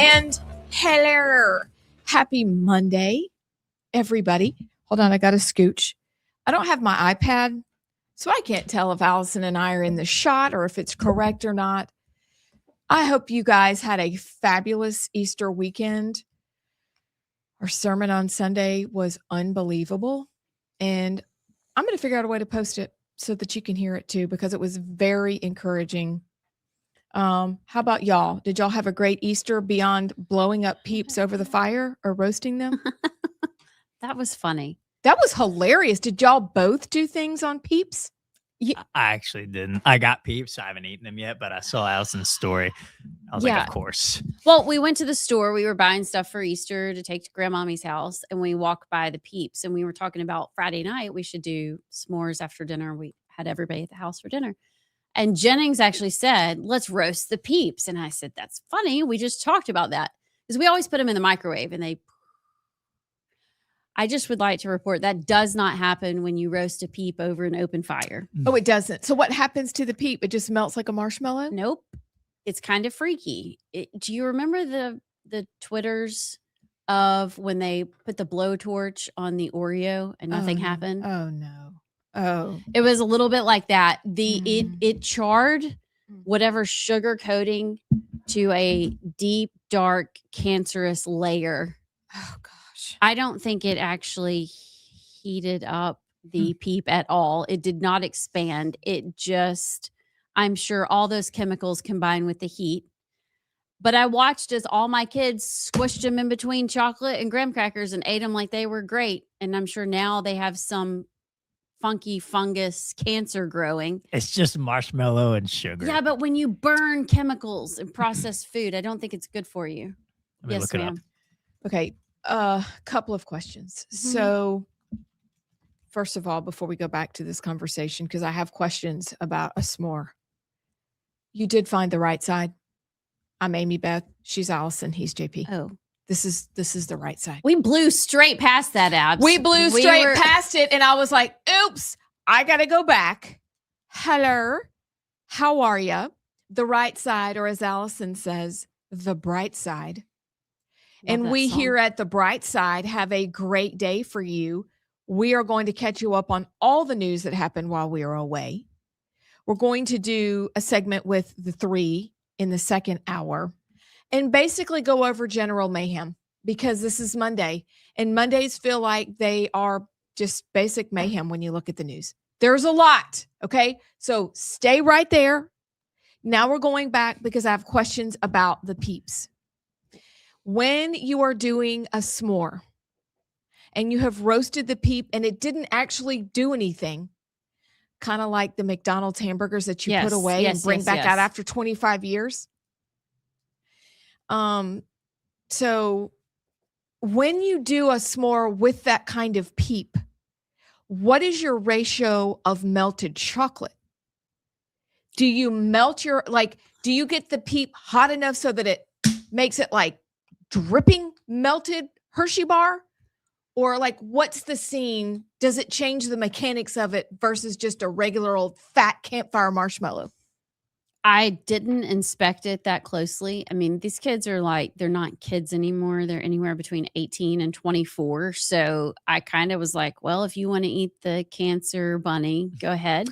And hello. Happy Monday, everybody. Hold on, I got to scooch. I don't have my iPad, so I can't tell if Allison and I are in the shot or if it's correct or not. I hope you guys had a fabulous Easter weekend. Our sermon on Sunday was unbelievable, and I'm going to figure out a way to post it so that you can hear it too, because it was very encouraging. How about y'all? Did y'all have a great Easter beyond blowing up peeps over the fire or roasting them? That was funny. That was hilarious. Did y'all both do things on peeps? I actually didn't. I got peeps. I haven't eaten them yet, but I saw Allison's story. I was like, of course. Well, we went to the store. We were buying stuff for Easter to take to Grandmommy's house, and we walked by the peeps, and we were talking about Friday night. We should do s'mores after dinner. We had everybody at the house for dinner. And Jennings actually said, let's roast the peeps. And I said, that's funny. We just talked about that. Because we always put them in the microwave and I just would like to report that does not happen when you roast a peep over an open fire. Oh, it doesn't. So what happens to the peep? It just melts like a marshmallow? Nope. It's kind of freaky. Do you remember the Twitters of when they put the blowtorch on the Oreo and nothing happened? Oh, no. Oh, it was a little bit like that. It charred whatever sugar coating to a deep, dark, cancerous layer. Oh gosh. I don't think it actually heated up the peep at all. It did not expand. It just, I'm sure all those chemicals combined with the heat. But I watched as all my kids squished them in between chocolate and graham crackers and ate them like they were great. And I'm sure now they have some funky fungus cancer growing. It's just marshmallow and sugar. Yeah, but when you burn chemicals and processed food, I don't think it's good for you. Yes, ma'am. Okay, couple of questions. So first of all, before we go back to this conversation, because I have questions about a s'more. You did find the right side. I'm Amy Beth. She's Allison. He's JP. Oh. This is the right side. We blew straight past that, Abs. We blew straight past it, and I was like, oops, I got to go back. Hello, how are you? The right side, or as Allison says, the bright side. And we here at the bright side have a great day for you. We are going to catch you up on all the news that happened while we were away. We're going to do a segment with the three in the second hour. And basically go over general mayhem, because this is Monday and Mondays feel like they are just basic mayhem when you look at the news. There's a lot. Okay. So stay right there. Now we're going back because I have questions about the peeps. When you are doing a s'more and you have roasted the peep and it didn't actually do anything, kind of like the McDonald's hamburgers that you put away and bring back out after 25 years. So when you do a s'more with that kind of peep, what is your ratio of melted chocolate? Do you melt do you get the peep hot enough so that it makes it like dripping melted Hershey bar? Or like, what's the scene? Does it change the mechanics of it versus just a regular old fat campfire marshmallow? I didn't inspect it that closely. I mean, these kids are they're not kids anymore. They're anywhere between 18 and 24. So I kind of was like, well, if you want to eat the cancer bunny, go ahead.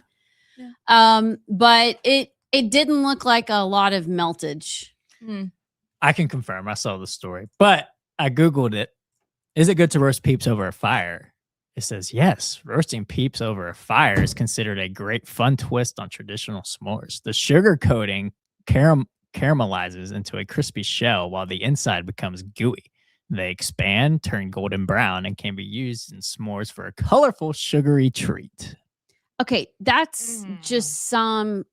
Yeah. But it didn't look like a lot of meltage. I can confirm. I saw the story, but I Googled it. Is it good to roast peeps over a fire? It says, yes, roasting peeps over a fire is considered a great fun twist on traditional s'mores. The sugar coating caramelizes into a crispy shell while the inside becomes gooey. They expand, turn golden brown, and can be used in s'mores for a colorful, sugary treat. Okay, that's just some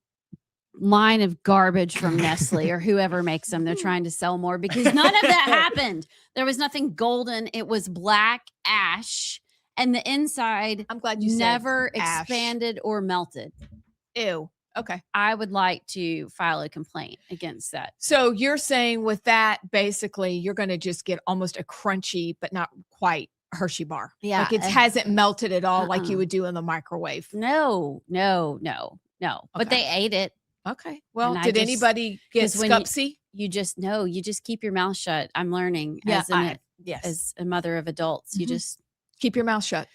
line of garbage from Nestle or whoever makes them. They're trying to sell more because none of that happened. There was nothing golden. It was black ash. And the inside, I'm glad you never said expanded or melted. Ew. Okay. I would like to file a complaint against that. So you're saying with that, basically, you're going to just get almost a crunchy, but not quite Hershey bar. Yeah. Like it hasn't melted at all like you would do in the microwave. No. Okay. But they ate it. Okay. Well, And I did just- anybody get 'cause when you- scupsy? You just keep your mouth shut. I'm learning Yeah, as as a mother of adults. You Mhm. just Keep your mouth shut.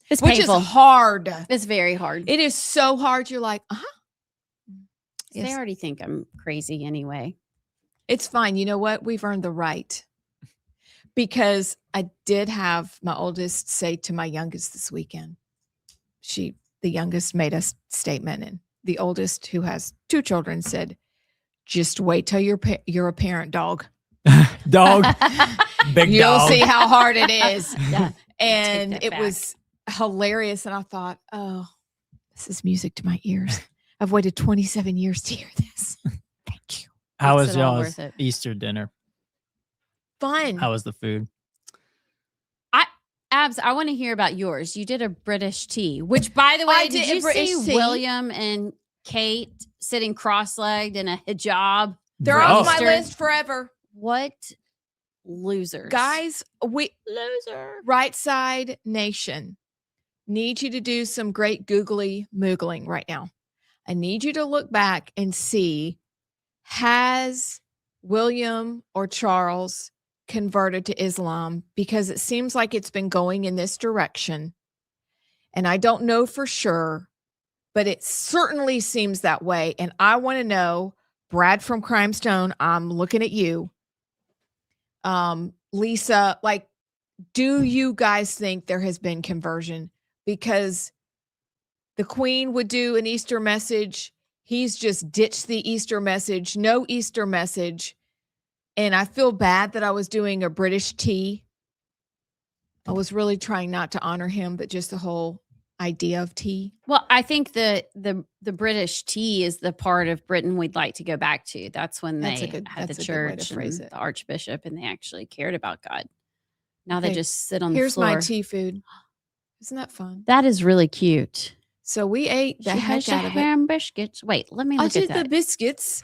it's Which painful. is hard. It's very hard. It is so hard. You're like, They yes. already think I'm crazy anyway. It's fine. You know what? We've earned the right. Because I did have my oldest say to my youngest this weekend. The youngest made a statement, and the oldest, who has 2 children, said, "Just wait till you're a parent, dog. Dog, big You'll dog. see how hard it is." Yeah. And that it back. was hilarious. And I thought, oh, this is music to my ears. I've waited 27 years to hear this. Thank you. How Makes was it all y'all's worth it. Easter dinner? Fun. How was the food? Abs, I want to hear about yours. You did a British tea, which, by the way, I did did a you British see tea. William and Kate sitting cross-legged in a hijab? They're Oh. on my Easter. list forever. What losers, Guys, we Loser. Rightside Nation need you to do some great googly moogling right now. I need you to look back and see, has William or Charles converted to Islam? Because it seems like it's been going in this direction. And I don't know for sure, but it certainly seems that way. And I want to know, Brad from Crimestone, I'm looking at you. Lisa, like, do you guys think there has been conversion? Because the Queen would do an Easter message. He's just ditched the Easter message, no Easter message. And I feel bad that I was doing a British tea. I was really trying not to honor him, but just the whole idea of tea. Well, I think the British tea is the part of Britain we'd like to go back to. That's when That's they a good- had the that's a good way to church phrase and it. the archbishop, and they actually cared about God. Now Okay, they just sit on Here's the floor. my tea food. Isn't that fun? That is really cute. So we ate the She heck has out the of it. ham biscuits. Wait, let me I look at did that. the biscuits.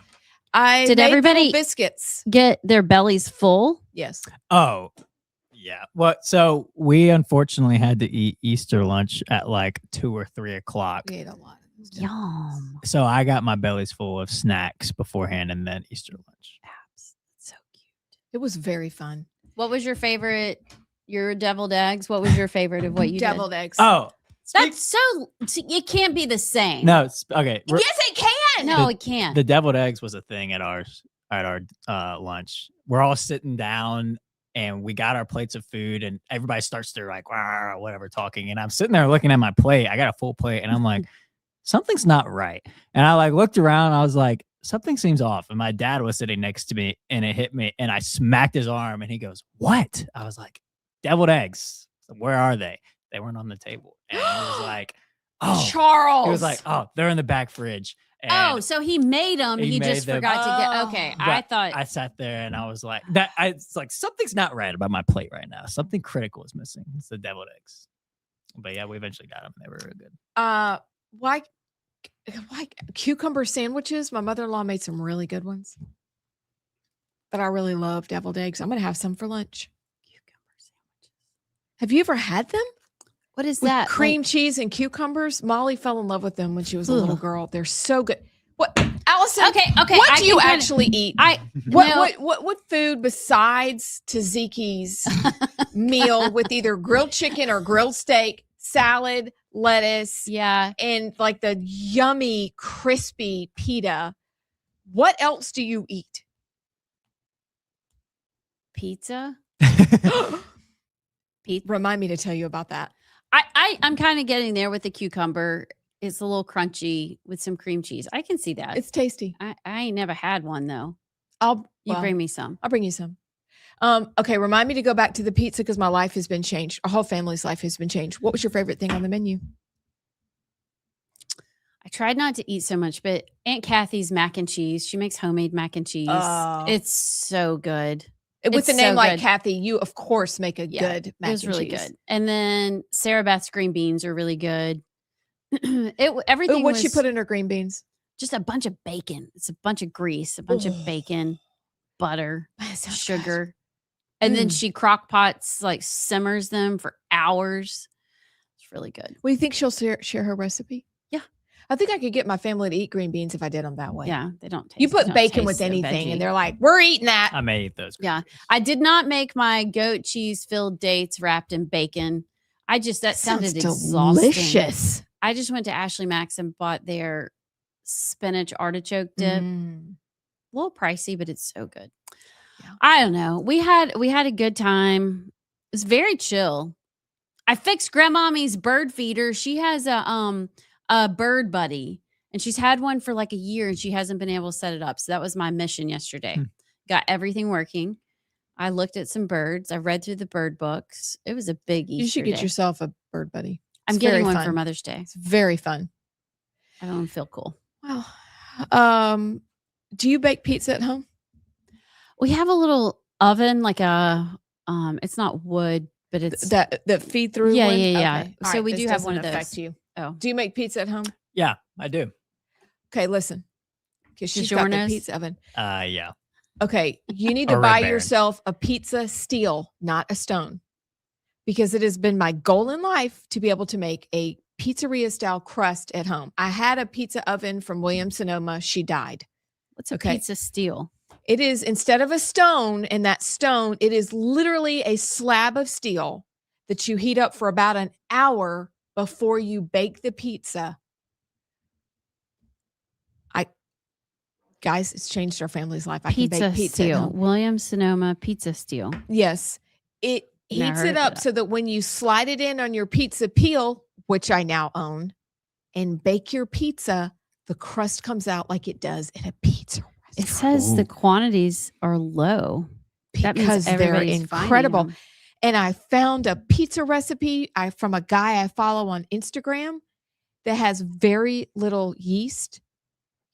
I Did made everybody- little biscuits. Get their bellies full. Yes. Oh, yeah. Well, so we unfortunately had to eat Easter lunch at like 2 or 3 o'clock. We ate a lot. It was delicious. Yum. So I got my bellies full of snacks beforehand and then Easter lunch. Abs. So cute. It was very fun. What was your favorite? Your deviled eggs. What was your favorite of what you Deviled eggs. Oh, did? That's so. It can't be the same. no. Okay. Yes, it can. No, it can't. The deviled eggs was a thing at our lunch. We're all sitting down and we got our plates of food and everybody starts to like "Wah," whatever talking, and I'm sitting there looking at my plate. I got a full plate and I'm like, something's not right. And I like looked around and I was like, something seems off. And my dad was sitting next to me and it hit me and I smacked his arm and he goes, "What?" I was like, "Deviled eggs. Where are they?" They weren't on the table. And he was like, "Oh." Charles. He was like, "Oh, they're in the back fridge." And Oh, so he made them. He He just made them. forgot to get. Okay, But I thought. I sat there and I was like, it's like something's not right about my plate right now. Something critical is missing. It's the deviled eggs. But yeah, we eventually got them. They were really good. why cucumber sandwiches? My mother-in-law made some really good ones. But I really love deviled eggs. I'm gonna have some for lunch. Cucumber sandwiches. Have you ever had them? What is With that? cream cheese and cucumbers. Molly fell in love with them when she was a little Ugh. girl. They're so good. What, Allison? Okay, okay. What I do you can kinda- actually eat? I What, no, what food besides Taziki's meal with either grilled chicken or grilled steak, salad, lettuce, yeah. and like the yummy crispy pita? What else do you eat? Pizza. Pizza. Remind me to tell you about that. I'm kind of getting there with the cucumber. It's a little crunchy with some cream cheese. I can see that. It's tasty. I ain't never had one though. I'll Bring me some. I'll bring you some. Okay, remind me to go back to the pizza because my life has been changed. Our whole family's life has been changed. What was your favorite thing on the menu? I tried not to eat so much, but Aunt Kathy's mac and cheese. She makes homemade mac and cheese. Oh. It's so good. With It's a name so like good. Kathy, you of course make a Yeah, good It mac was and really cheese. good. And then Sarah Beth's green beans are really good. Everything. Ooh, what'd she was put in her green beans? just a bunch of bacon. It's a bunch of grease, a bunch Oh. of bacon, butter, That sounds sugar. And then Mm. she crock pots, like simmers them for hours. It's really good. Well, you think she'll share her recipe? Yeah. I think I could get my family to eat green beans if I did them that way. Yeah, they don't taste. You put don't bacon with taste so anything, veggie. and they're like, "We're eating that." I may eat those. Yeah. I did not make my goat cheese filled dates wrapped in bacon. That sounded exhausting. delicious. I just went to Ashley Max and bought their spinach artichoke dip. Mm. A little pricey, but it's so good. Yeah. I don't know. We had a good time. It's very chill. I fixed Grandmommy's bird feeder. She has a bird buddy, and she's had one for like a year, and she hasn't been able to set it up. So that was my mission yesterday. Got everything working. I looked at some birds. I read through the bird books. It was a big Easter You should get day. yourself a bird buddy. I'm It's getting very one fun. for Mother's Day. It's very fun. I don't feel cool. Well, do you bake pizza at home? We have a little oven, like a it's not wood, but it's That feed through. Yeah, one? yeah, yeah. Okay. All So we this do have one doesn't of affect those. you. Oh. Do you make pizza at home? Yeah, I do. Okay, listen. Because she's got the pizza oven. Yeah. Okay, you need A to Red buy Baron. yourself a pizza steel, not a stone, because it has been my goal in life to be able to make a pizzeria style crust at home. I had a pizza oven from Williams Sonoma. She died. What's a Okay. pizza steel? It is, instead of a stone, and that stone, it is literally a slab of steel that you heat up for about an hour before you bake the pizza. Guys, it's changed our family's life. I can bake pizza at steel. home. Williams Sonoma pizza steel. Yes. It Never heats heard it of up that. so that when you slide it in on your pizza peel, which I now own, and bake your pizza, the crust comes out like it does in a pizza It restaurant. says the Ooh. quantities are low. That means Because they're everybody's finding incredible. them. And I found a pizza recipe from a guy I follow on Instagram that has very little yeast.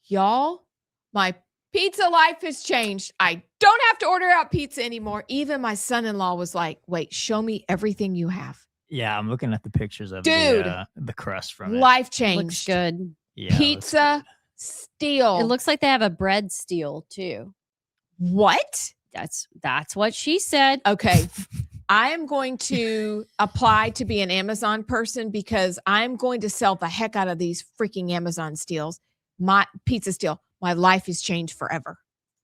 Y'all, my pizza life has changed. I don't have to order out pizza anymore. Even my son-in-law was like, wait, show me everything you have. Yeah, I'm looking at the pictures of Dude. the crust from it. Life Looks changed. good. Yeah, it looks Pizza steel. It looks like they have a bread steel too. What? That's what she said. Okay. I am going to apply to be an Amazon person because I'm going to sell the heck out of these freaking Amazon steels. My pizza steel. My life has changed forever.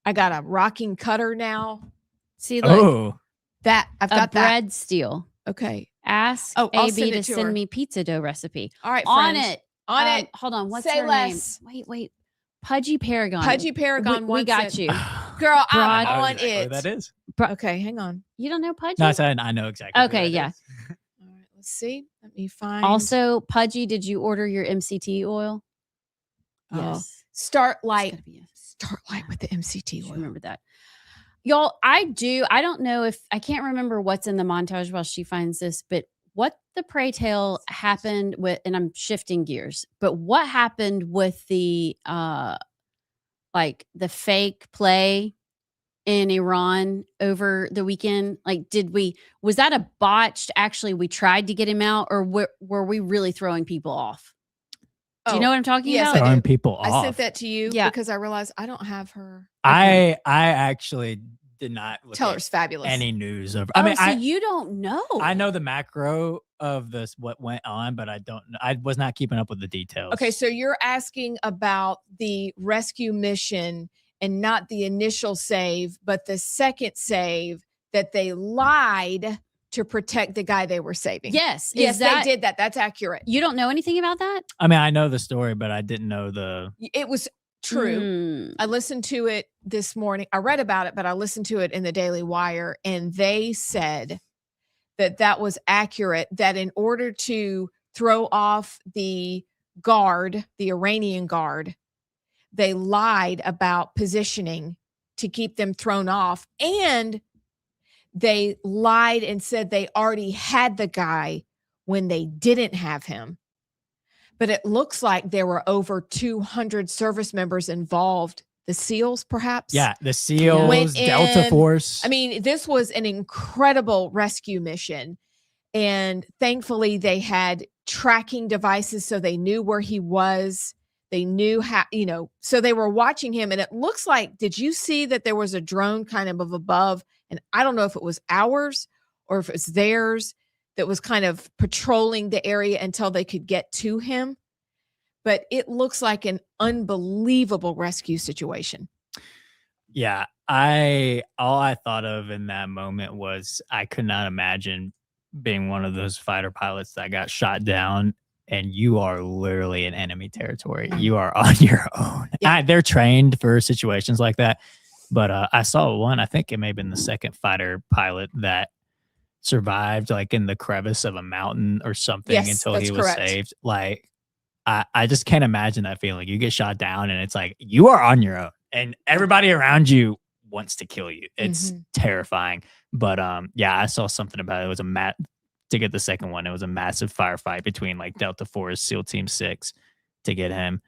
I got a rocking cutter now. See, look, Oh, That I've a got that. bread steel. Okay. Ask Oh, I'll AB send to it to send her. me pizza dough recipe. All right. On friends. it. On it. Hold on. What's Say her less. name? Wait. Pudgy Paragon. Pudgy Paragon. We wants got it. you. Girl, Broad- I'm I know on exactly it. what that is. Okay. Hang on. You don't know Pudgy? No, I know exactly. who Okay, that yeah. is. All right. Let's see. Let me find. Also, Pudgy, did you order your MCT oil? Oh, Yes. start It's light. gotta be yes. Start light with the MCT Just oil. remember that. Y'all, I don't know if I can't remember what's in the montage while she finds this, but what the pray tale happened with, and I'm shifting gears, but what happened with the like the fake play in Iran over the weekend? Like, was that a botched, actually we tried to get him out, or were we really throwing people off? Do you know what I'm talking yes, about? I do. Throwing people I off. sent that to you Yeah. because I realized I don't have her. I actually did not look Tell at her's fabulous. any news of. Oh, I mean, so you don't know. I know the macro of this, what went on, but I don't know. I was not keeping up with the details. Okay, so you're asking about the rescue mission and not the initial save, but the second save that they lied to protect the guy they were saving. Yes. Yes, they did that. That's accurate. You don't know anything about that? I mean, I know the story, but I didn't know the. It was true. Mm. I listened to it this morning. I read about it, but I listened to it in the Daily Wire, and they said that that was accurate, that in order to throw off the guard, the Iranian guard, they lied about positioning to keep them thrown off. And they lied and said they already had the guy when they didn't have him. But it looks like there were over 200 service members involved. The SEALs, perhaps? Yeah, the SEALs, Went Delta in. Force. I mean, this was an incredible rescue mission. And thankfully, they had tracking devices so they knew where he was. They knew how, so they were watching him. And it looks like, did you see that there was a drone kind of above? And I don't know if it was ours or if it's theirs that was kind of patrolling the area until they could get to him. but it looks like an unbelievable rescue situation. Yeah, all I thought of in that moment was I could not imagine being one of those fighter pilots that got shot down and you are literally in enemy territory. You are on your own. Yeah. They're trained for situations like that. But I saw one, I think it may have been the second fighter pilot that survived like in the crevice of a mountain or something Yes, until that's he was correct. saved. Like I just can't imagine that feeling. You get shot down and it's like you are on your own and everybody around you wants to kill you. It's terrifying. But yeah, I saw something about it. It was to get the second one, it was a massive firefight between like Delta Force, SEAL Team 6 to get him.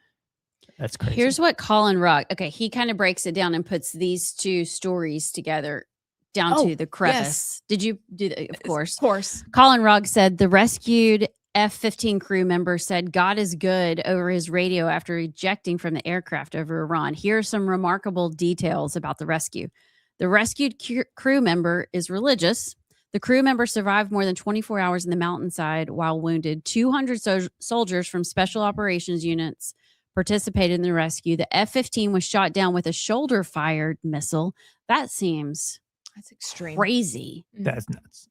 That's crazy. Here's what Colin Rock, okay, he kind of breaks it down and puts these two stories together down Oh, to the crevice. yes. Did you do that? Of course. Of course. Colin Rogg said the rescued F-15 crew member said God is good over his radio after ejecting from the aircraft over Iran. Here are some remarkable details about the rescue. The rescued crew member is religious. The crew member survived more than 24 hours in the mountainside while wounded. 200 soldiers from special operations units participated in the rescue. The F-15 was shot down with a shoulder-fired missile. That seems That's extreme. crazy. That's nuts.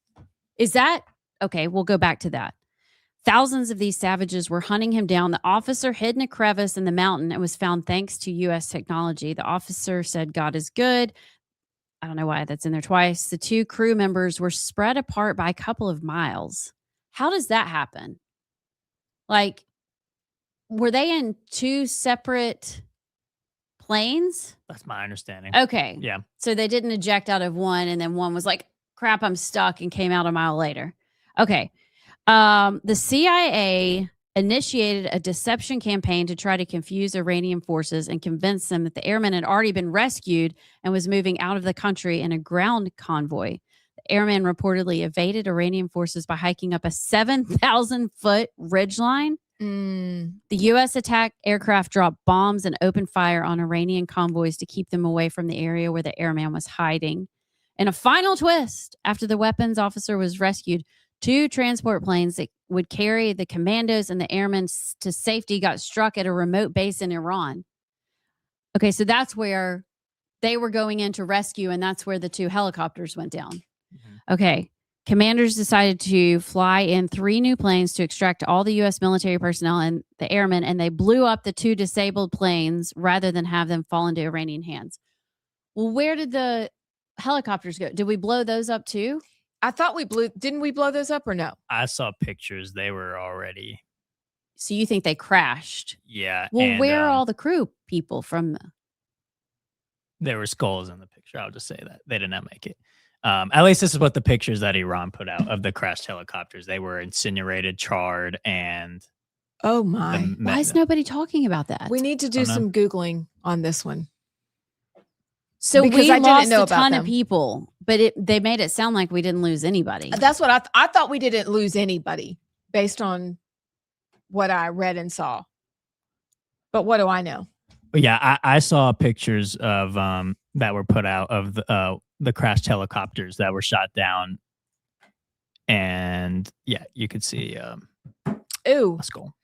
Is that okay? We'll go back to that. Thousands of these savages were hunting him down. The officer hid in a crevice in the mountain and was found thanks to U.S. technology. The officer said, God is good. I don't know why that's in there twice. The two crew members were spread apart by a couple of miles. How does that happen? Like, were they in two separate planes? That's my understanding. Okay. Yeah. So they didn't eject out of one and then one was like, crap, I'm stuck and came out a mile later. Okay. The CIA initiated a deception campaign to try to confuse Iranian forces and convince them that the airman had already been rescued and was moving out of the country in a ground convoy. The airman reportedly evaded Iranian forces by hiking up a 7,000-foot ridgeline. The U.S. attack aircraft dropped bombs and opened fire on Iranian convoys to keep them away from the area where the airman was hiding. In a final twist, after the weapons officer was rescued, 2 transport planes that would carry the commandos and the airmen to safety got struck at a remote base in Iran. Okay, so that's where they were going in to rescue, and that's where the 2 helicopters went down. Okay, commanders decided to fly in 3 new planes to extract all the U.S. military personnel and the airmen, and they blew up the 2 disabled planes rather than have them fall into Iranian hands. Well, where did the helicopters go? Did we blow those up too? I thought didn't we blow those up or no? I saw pictures. They were already. So you think they crashed? Yeah. Well, and, where are all the crew people from? There were skulls in the picture. I'll just say that. They did not make it. At least this is what the pictures that Iran put out of the crashed helicopters. They were incinerated, charred, and. Oh my. Why is nobody talking about that? We need to do some Googling on this one. So because we I didn't lost know a about ton them. of people, but they made it sound like we didn't lose anybody. That's what I thought. We didn't lose anybody based on what I read and saw. But what do I know? But yeah, I saw pictures of that were put out of the crashed helicopters that were shot down, and yeah, you could see Ooh, a skull.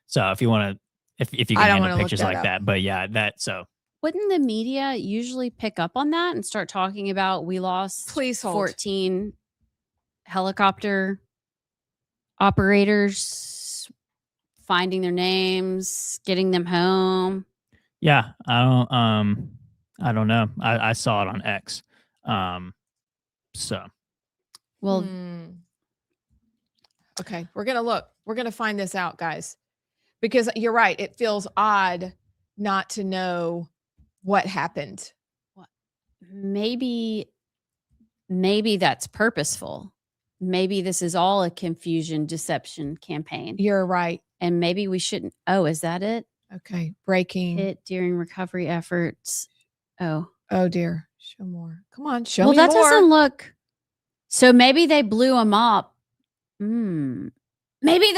So if you want to, if you I can don't handle wanna look pictures that like up. that, but yeah, that so. Wouldn't the media usually pick up on that and start talking about we lost Please hold. 14 helicopter operators, finding their names, getting them home? Yeah, I don't know. I saw it on X. So Well, okay, we're gonna look. We're gonna find this out, guys, because you're right. It feels odd not to know what happened. maybe that's purposeful. Maybe this is all a confusion deception campaign. You're right. And maybe we shouldn't. Oh, is that it? Okay, breaking. Hit during recovery efforts. Oh dear. Show more. Come on, show well, me that more. doesn't look. So maybe they blew them up. Maybe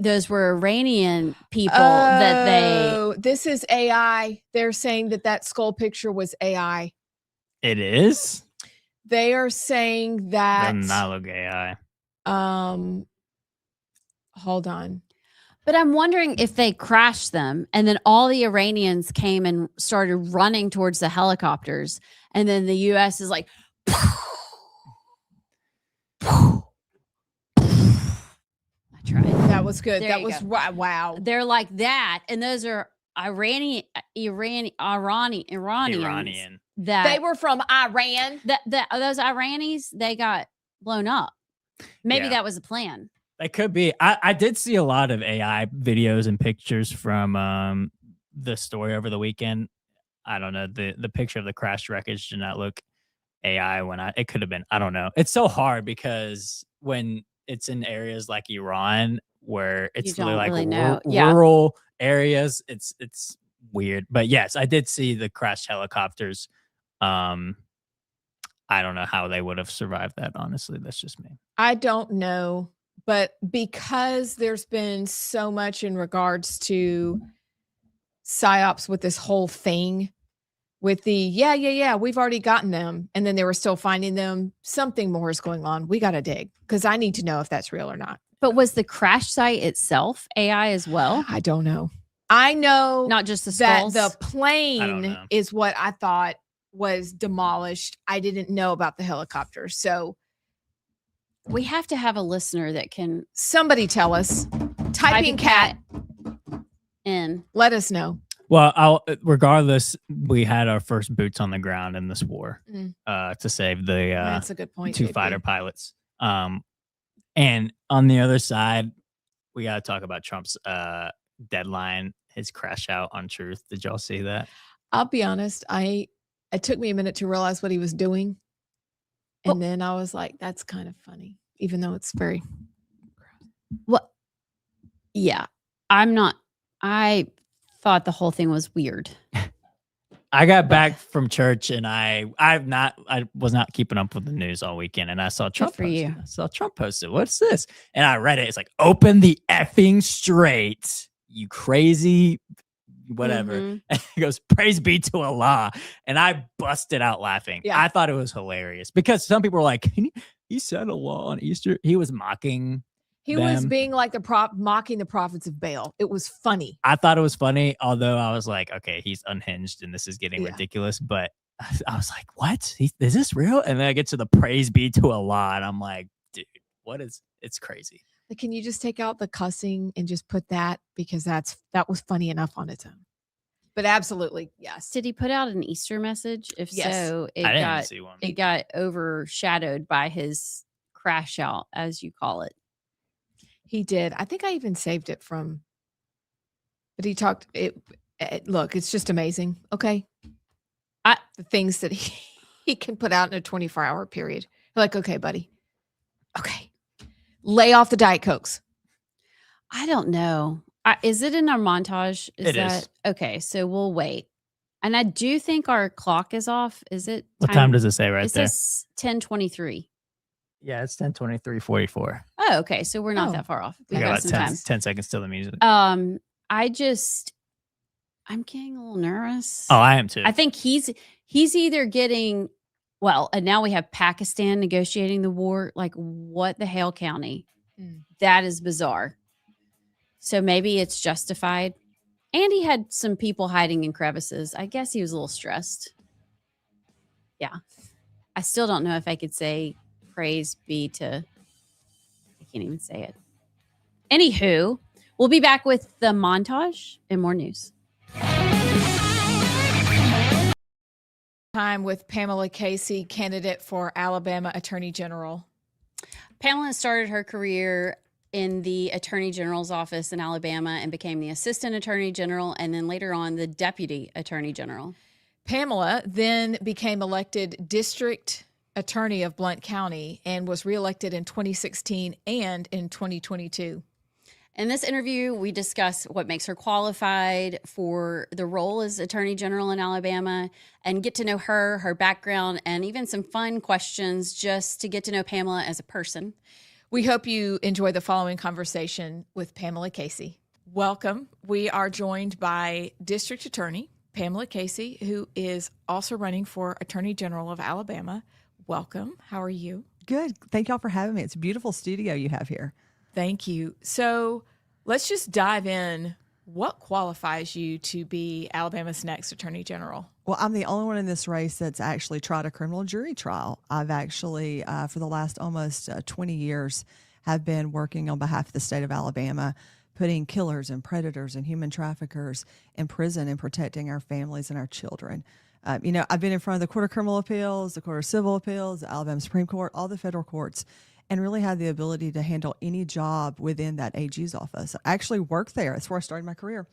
those were Iranian people that they. Oh, this is AI. They're saying that skull picture was AI. it is. They are saying that. Does not look AI. Hold on. But I'm wondering if they crashed them and then all the Iranians came and started running towards the helicopters. And then the U.S. is like, I tried. That was good. There That you was go. wow. They're like that. And those are Iranians Iranian. that They were from Iran. those Iranis, they got blown up. Maybe Yeah. that was a plan. It could be. I did see a lot of AI videos and pictures from the story over the weekend. I don't know. The picture of the crash wreckage did not look AI it could have been. I don't know. It's so hard because when it's in areas like Iran where it's don't really like really know. Yeah. rural areas, it's weird. But yes, I did see the crashed helicopters. I don't know how they would have survived that, honestly. That's just me. I don't know, but because there's been so much in regards to psyops with this whole thing, with the we've already gotten them, and then they were still finding them. Something more is going on. We got to dig because I need to know if that's real or not. But was the crash site itself AI as well? I don't know. I know Not just the that skulls? the I don't plane know. is what I thought was demolished. I didn't know about the helicopter. So We have to have a listener that can somebody tell us. Typing cat, in. let us know. Well, regardless, we had our first boots on the ground in this war Mm. to save the That's a good point. two JP. fighter pilots. And on the other side, we got to talk about Trump's deadline, his crash out on Truth. Did y'all see that? I'll be honest. It took me a minute to realize what he was doing. And then I was like, that's kind of funny, even though it's very. What? Yeah. I thought the whole thing was weird. I got back from church and I was not keeping up with the news all weekend, and I saw Trump for you. posted. What's this? And I read it. It's like, open the effing straight, you crazy whatever. Mhm. And he goes, praise be to Allah. And I busted out laughing. Yeah. I thought it was hilarious because some people were like, he said Allah on Easter. He was mocking. He was them. being like mocking the prophets of Baal. It was funny. I thought it was funny, although I was like, okay, he's unhinged and this is getting Yeah. ridiculous. But I was like, what? Is this real? And then I get to the praise be to Allah, and I'm like, dude, it's crazy. Like, can you just take out the cussing and just put that, because that was funny enough on its own. But absolutely, yes. Did he put out an Easter message? If Yes. so, I didn't see one. it got overshadowed by his crash out, as you call it. He did. I think I even saved it from. But he talked. Look, it's just amazing. Okay, the things that he can put out in a 24-hour period. Like, okay, buddy. Okay, lay off the Diet Cokes. I don't know. Is it in our montage? It is. Okay? So we'll wait. And I do think our clock is off. Is it? What time does it say right It there? says 10:23. Yeah, it's 10:23:44. Oh, okay. So we're not Oh. that far off. We We got got about some 10, time. 10 seconds till the music. I'm getting a little nervous. Oh, I am too. I think he's either getting, well, and now we have Pakistan negotiating the war. Like, what the hell, County? Mm. That is bizarre. So maybe it's justified. And he had some people hiding in crevices. I guess he was a little stressed. Yeah. I still don't know if I could say praise be to, I can't even say it. Anywho, we'll be back with the montage and more news. Time with Pamela Casey, candidate for Alabama Attorney General. Pamela started her career in the Attorney General's office in Alabama and became the Assistant Attorney General and then later on the Deputy Attorney General. Pamela then became elected District Attorney of Blount County and was reelected in 2016 and in 2022. In this interview, we discuss what makes her qualified for the role as Attorney General in Alabama and get to know her, her background, and even some fun questions just to get to know Pamela as a person. We hope you enjoy the following conversation with Pamela Casey. Welcome. We are joined by District Attorney Pamela Casey, who is also running for Attorney General of Alabama. Welcome. How are you? Good. Thank y'all for having me. It's a beautiful studio you have here. Thank you. So Let's just dive in. What qualifies you to be Alabama's next Attorney General? Well, I'm the only one in this race that's actually tried a criminal jury trial. I've actually, for the last almost 20 years, have been working on behalf of the state of Alabama, putting killers and predators and human traffickers in prison and protecting our families and our children. I've been in front of the Court of Criminal Appeals, the Court of Civil Appeals, the Alabama Supreme Court, all the federal courts, and really had the ability to handle any job within that AG's office. I actually worked there. That's where I started my career.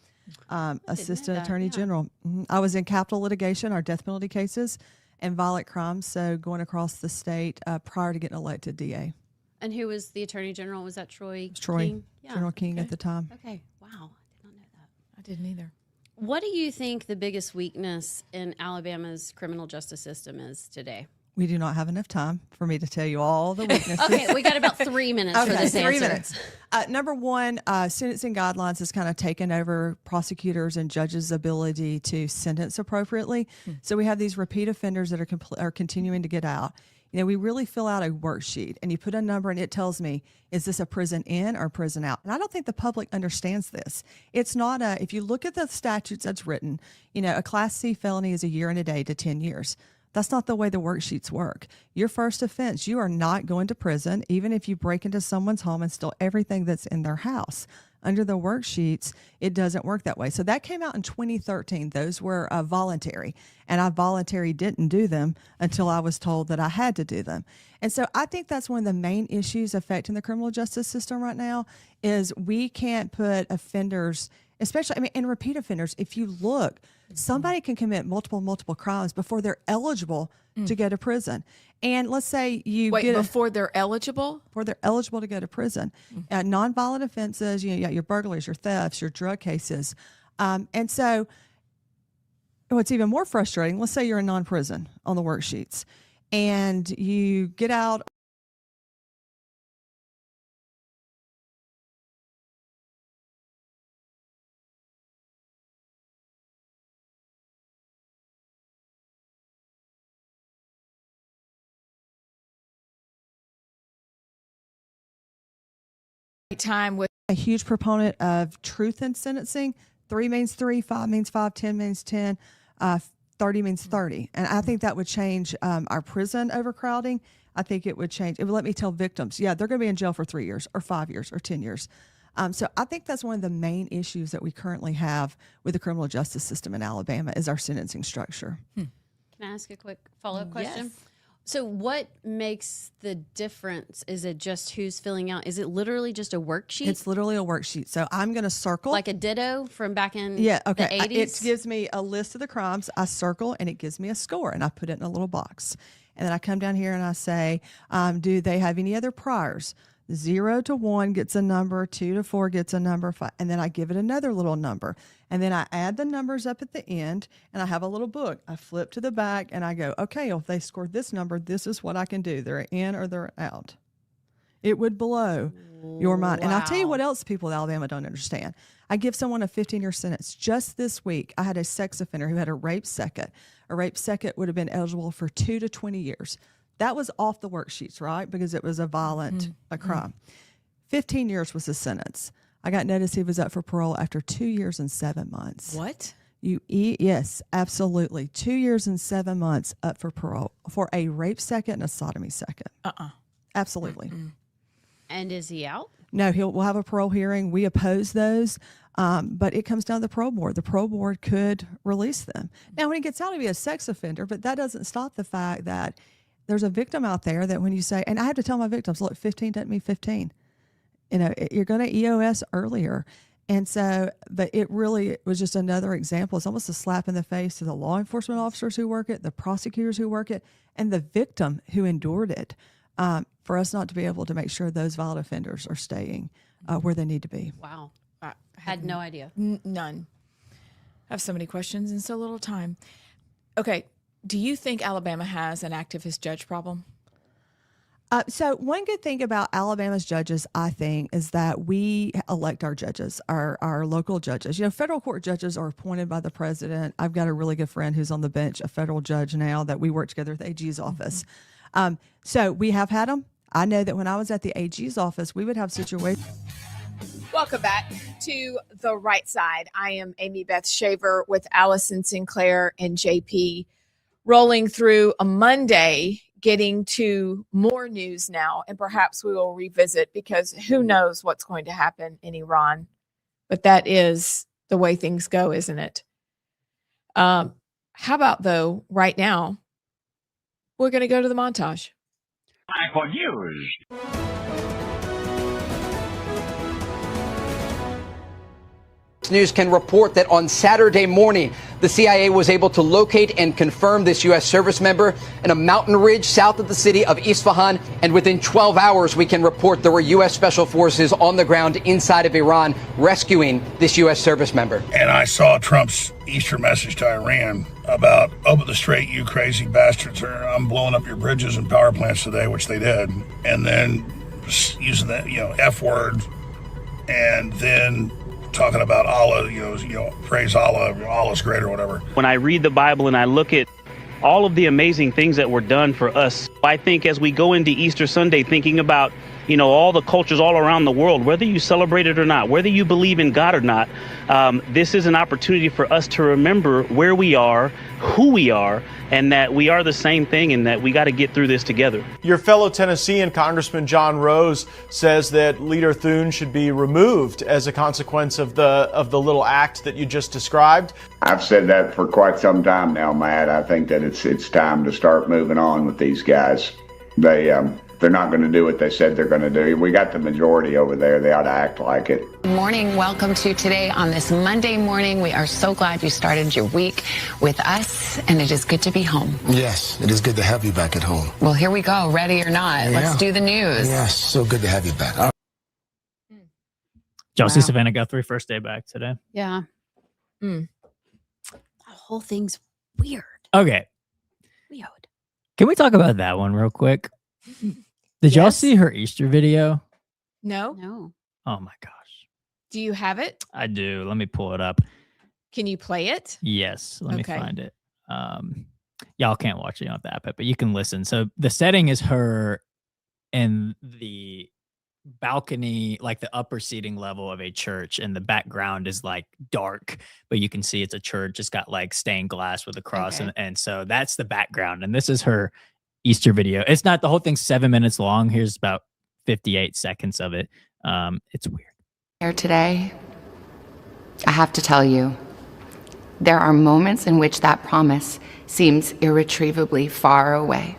Assistant Attorney General. I was in capital litigation, our death penalty cases, and violent crimes. So going across the state prior to getting elected DA. And who was the Attorney General? Was that Troy? Troy, King? Yeah. General King Okay. at the time. Okay. Wow. I did not know that. I didn't either. What do you think the biggest weakness in Alabama's criminal justice system is today? We do not have enough time for me to tell you all the weaknesses. Okay, we got about 3 minutes for this answer. 3 minutes. Number one, sentencing guidelines has kind of taken over prosecutors and judges' ability to sentence appropriately. So we have these repeat offenders that are continuing to get out. We really fill out a worksheet and you put a number and it tells me, is this a prison in or prison out? And I don't think the public understands this. It's not if you look at the statutes that's written, a Class C felony is a year and a day to 10 years. That's not the way the worksheets work. Your first offense, you are not going to prison, even if you break into someone's home and steal everything that's in their house. Under the worksheets, it doesn't work that way. So that came out in 2013. Those were voluntary, and I voluntarily didn't do them until I was told that I had to do them. And so I think that's one of the main issues affecting the criminal justice system right now is we can't put offenders, especially, and repeat offenders, if you look, somebody can commit multiple crimes before they're eligible to go to prison. And let's say you before they're eligible? Before they're eligible to go to prison. Nonviolent offenses, you got your burglaries, your thefts, your drug cases. And so what's even more frustrating, let's say you're in non-prison on the worksheets and you get out. Time with A huge proponent of truth in sentencing. 3 means 3, 5 means 5, 10 means 10, 30 means 30. And I think that would change our prison overcrowding. I think it would change. It would let me tell victims, yeah, they're going to be in jail for 3 years or 5 years or 10 years. So I think that's one of the main issues that we currently have with the criminal justice system in Alabama is our sentencing structure. Can I ask a quick follow-up question? Yes. So what makes the difference? Is it just who's filling out? Is it literally just a worksheet? It's literally a worksheet. So I'm going to circle. like a ditto from back in the the 80s? It gives me a list of the crimes. I circle and it gives me a score and I put it in a little box. And then I come down here and I say, do they have any other priors? 0 to 1 gets a number, 2 to 4 gets a number, 5, and then I give it another little number. And then I add the numbers up at the end and I have a little book. I flip to the back and I go, okay, well, if they scored this number, this is what I can do. They're in or they're out. It would blow your mind. And I'll tell you what else people in Alabama don't understand. I give someone a 15-year sentence. Just this week, I had a sex offender who had a rape second. A rape second would have been eligible for 2 to 20 years. That was off the worksheets, right? Because it was a violent crime. 15 years was his sentence. I got notice he was up for parole after 2 years and 7 months. what? Yes, absolutely. 2 years and 7 months up for parole for a rape second and a sodomy second. Absolutely. And is he out? No, we'll have a parole hearing. We oppose those, but it comes down to the parole board. The parole board could release them. Now, when he gets out, he'll be a sex offender, but that doesn't stop the fact that there's a victim out there that when you say, and I have to tell my victims, look, 15 doesn't mean 15. You're going to EOS earlier. And so, but it really was just another example. It's almost a slap in the face to the law enforcement officers who work it, the prosecutors who work it, and the victim who endured it, for us not to be able to make sure those violent offenders are staying where they need to be. Wow. I Had no idea. None. I have so many questions and so little time. Okay. Do you think Alabama has an activist judge problem? So one good thing about Alabama's judges, I think, is that we elect our judges, our local judges. Federal court judges are appointed by the president. I've got a really good friend who's on the bench, a federal judge now that we work together at the AG's office. So we have had them. I know that when I was at the AG's office, we would have situations. Welcome back to The Right Side. I am Amy Beth Shaver with Allison Sinclair and JP, rolling through a Monday, getting to more news now, and perhaps we will revisit because who knows what's going to happen in Iran. But that is the way things go, isn't it? How about, though, right now, we're going to go to the montage. Icon News. News can report that on Saturday morning, the CIA was able to locate and confirm this U.S. service member in a mountain ridge south of the city of Isfahan. And within 12 hours, we can report there were U.S. Special Forces on the ground inside of Iran rescuing this U.S. service member. And I saw Trump's Easter message to Iran about open the strait, you crazy bastards, or I'm blowing up your bridges and power plants today, which they did. And then using that, F word, and then talking about Allah, praise Allah, Allah's great or whatever. When I read the Bible and I look at all of the amazing things that were done for us, I think as we go into Easter Sunday, thinking about, all the cultures all around the world, whether you celebrate it or not, whether you believe in God or not, this is an opportunity for us to remember where we are, who we are, and that we are the same thing and that we got to get through this together. Your fellow Tennessean Congressman John Rose says that Leader Thune should be removed as a consequence of the little act that you just described. I've said that for quite some time now, Matt. I think that it's time to start moving on with these guys. They're not going to do what they said they're going to do. We got the majority over there. They ought to act like it. Good morning. Welcome to Today on this Monday morning. We are so glad you started your week with us, and it is good to be home. Yes, it is good to have you back at home. Well, here we go. Ready or not? Yeah. Let's do the news. Yes, so good to have you back. Did y'all see Savannah Guthrie first day back today? Yeah. The whole thing's weird. Okay. Weird. Can we talk about that one real quick? Did y'all Yes. see her Easter video? No? No. Oh my gosh. Do you have it? I do. Let me pull it up. Can you play it? Yes. Let me Okay. find it. Y'all can't watch it on the app, but you can listen. So the setting is her in the balcony, like the upper seating level of a church, and the background is like dark, but you can see it's a church. It's got like stained glass with a cross. Okay. And so that's the background. And this is her Easter video. It's not, the whole thing's 7 minutes long. Here's about 58 seconds of it. It's weird. Here today, I have to tell you, there are moments in which that promise seems irretrievably far away,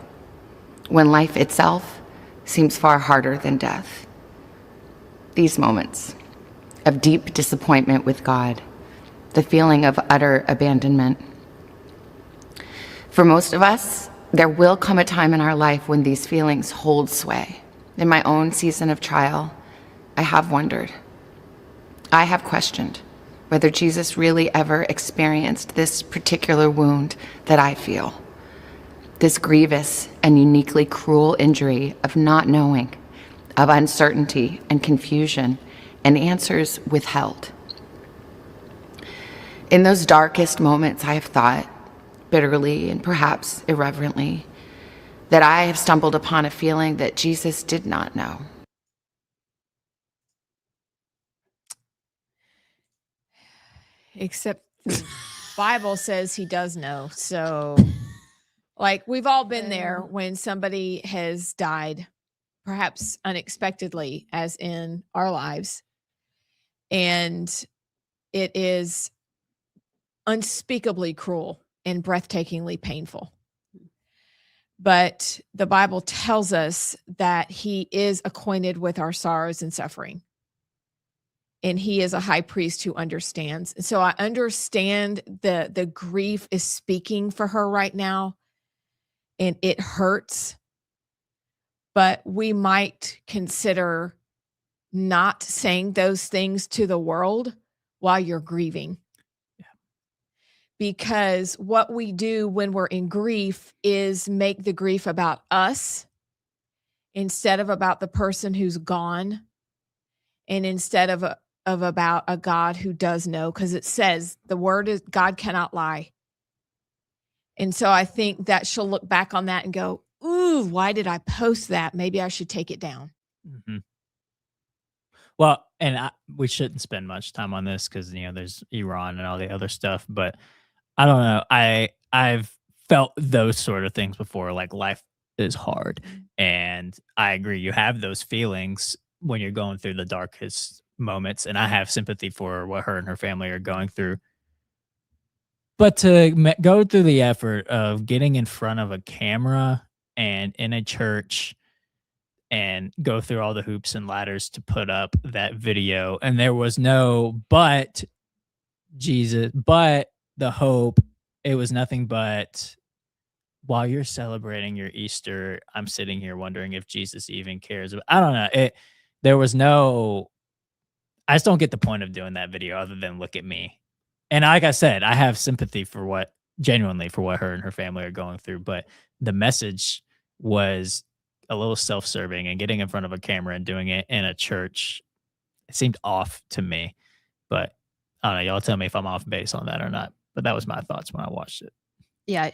when life itself seems far harder than death. These moments of deep disappointment with God, the feeling of utter abandonment. For most of us, there will come a time in our life when these feelings hold sway. In my own season of trial, I have wondered. I have questioned whether Jesus really ever experienced this particular wound that I feel. This grievous and uniquely cruel injury of not knowing, of uncertainty and confusion, and answers withheld. In those darkest moments, I have thought, bitterly and perhaps irreverently, that I have stumbled upon a feeling that Jesus did not know. Except the Bible says he does know. So, like, we've all been there when somebody has died, perhaps unexpectedly, as in our lives. And it is unspeakably cruel and breathtakingly painful. But the Bible tells us that he is acquainted with our sorrows and suffering. And he is a high priest who understands. And so I understand the grief is speaking for her right now, and it hurts. But we might consider not saying those things to the world while you're grieving. Because what we do when we're in grief is make the grief about us instead of about the person who's gone, and instead of about a God who does know, because it says the word is God cannot lie. And so I think that she'll look back on that and go, ooh, why did I post that? Maybe I should take it down. Mm-hmm. Well, and we shouldn't spend much time on this because there's Iran and all the other stuff, but I don't know. I've felt those sort of things before. Like life is hard, and I agree. You have those feelings when you're going through the darkest moments, and I have sympathy for what her and her family are going through. But to go through the effort of getting in front of a camera and in a church and go through all the hoops and ladders to put up that video, and there was no but Jesus, but the hope, it was nothing but while you're celebrating your Easter, I'm sitting here wondering if Jesus even cares. I don't know. There was no, I just don't get the point of doing that video other than look at me. And like I said, I have sympathy for genuinely for what her and her family are going through. But the message was a little self-serving, and getting in front of a camera and doing it in a church, it seemed off to me. But I don't know. Y'all tell me if I'm off base on that or not. But that was my thoughts when I watched it. Yeah,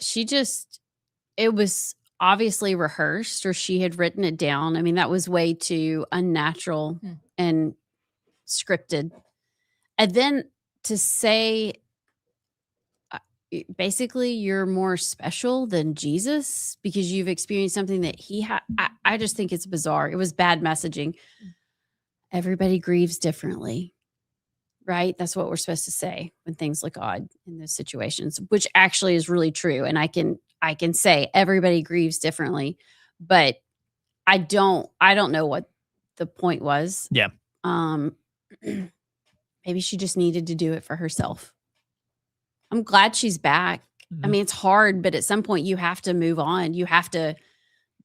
it was obviously rehearsed, or she had written it down. I mean, that was way too unnatural and scripted. And then to say, basically, you're more special than Jesus because you've experienced something that he had. I just think it's bizarre. It was bad messaging. Everybody grieves differently, right? That's what we're supposed to say when things look odd in those situations, which actually is really true. And I can say everybody grieves differently, but I don't know what the point was. Yeah. Maybe she just needed to do it for herself. I'm glad she's back. Mm-hmm. I mean, it's hard, but at some point you have to move on. You have to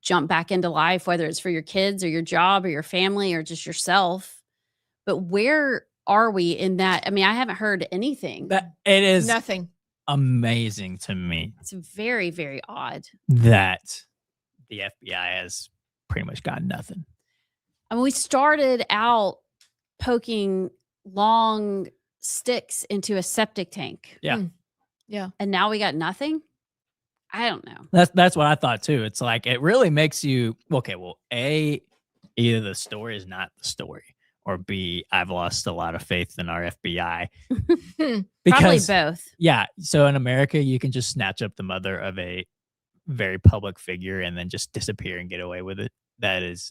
jump back into life, whether it's for your kids or your job or your family or just yourself. But where are we in that? I mean, I haven't heard anything. It is Nothing. amazing to me It's very, very odd. that the FBI has pretty much got nothing. I mean, we started out poking long sticks into a septic tank. Yeah. Yeah. And now we got nothing. I don't know. That's what I thought too. It's like it really makes you okay. Well, A, either the story is not the story, or B, I've lost a lot of faith in our FBI. Probably both. Yeah. So in America, you can just snatch up the mother of a very public figure and then just disappear and get away with it. That is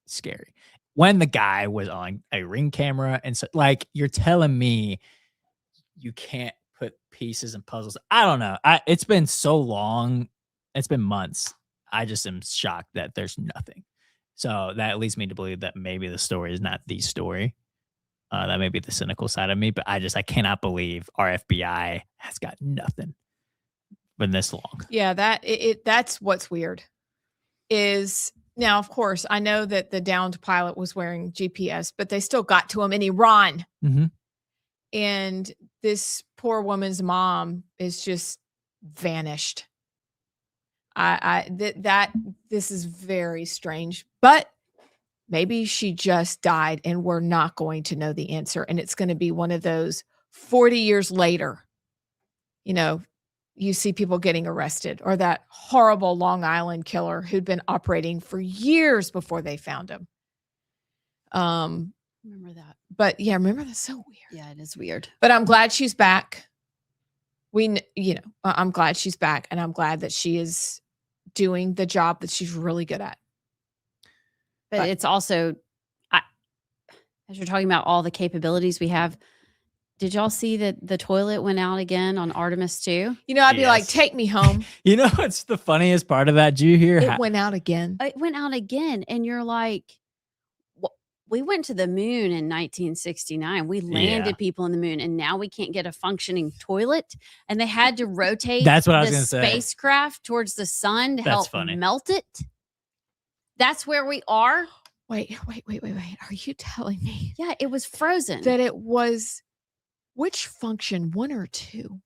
scary. When the guy was on a Ring camera, and so like you're telling me you can't put pieces and puzzles. I don't know. It's been so long. It's been months. I just am shocked that there's nothing. So that leads me to believe that maybe the story is not the story. That may be the cynical side of me, but I cannot believe our FBI has got nothing been this long. Yeah, that's what's weird. Is now, of course, I know that the downed pilot was wearing GPS, but they still got to him in Iran. Mm-hmm. And this poor woman's mom is just vanished. This is very strange, but maybe she just died and we're not going to know the answer. And it's going to be one of those 40 years later, you see people getting arrested, or that horrible Long Island killer who'd been operating for years before they found him. Remember that. But yeah, remember that's so weird. Yeah, it is weird. But I'm glad she's back. I'm glad she's back, and I'm glad that she is doing the job that she's really good at. But it's also, as you're talking about all the capabilities we have, did y'all see that the toilet went out again on Artemis 2? I'd be like, take me home. What's the funniest part of that? Did you hear? It went out again. It went out again. And you're like, we went to the moon in 1969. We landed people in the moon, and now we can't get a functioning toilet. And they had to rotate That's what I was gonna say. Spacecraft towards the sun to help melt it. That's where we are. Wait. Are you telling me? Yeah, it was frozen. That it was which function, 1 or 2,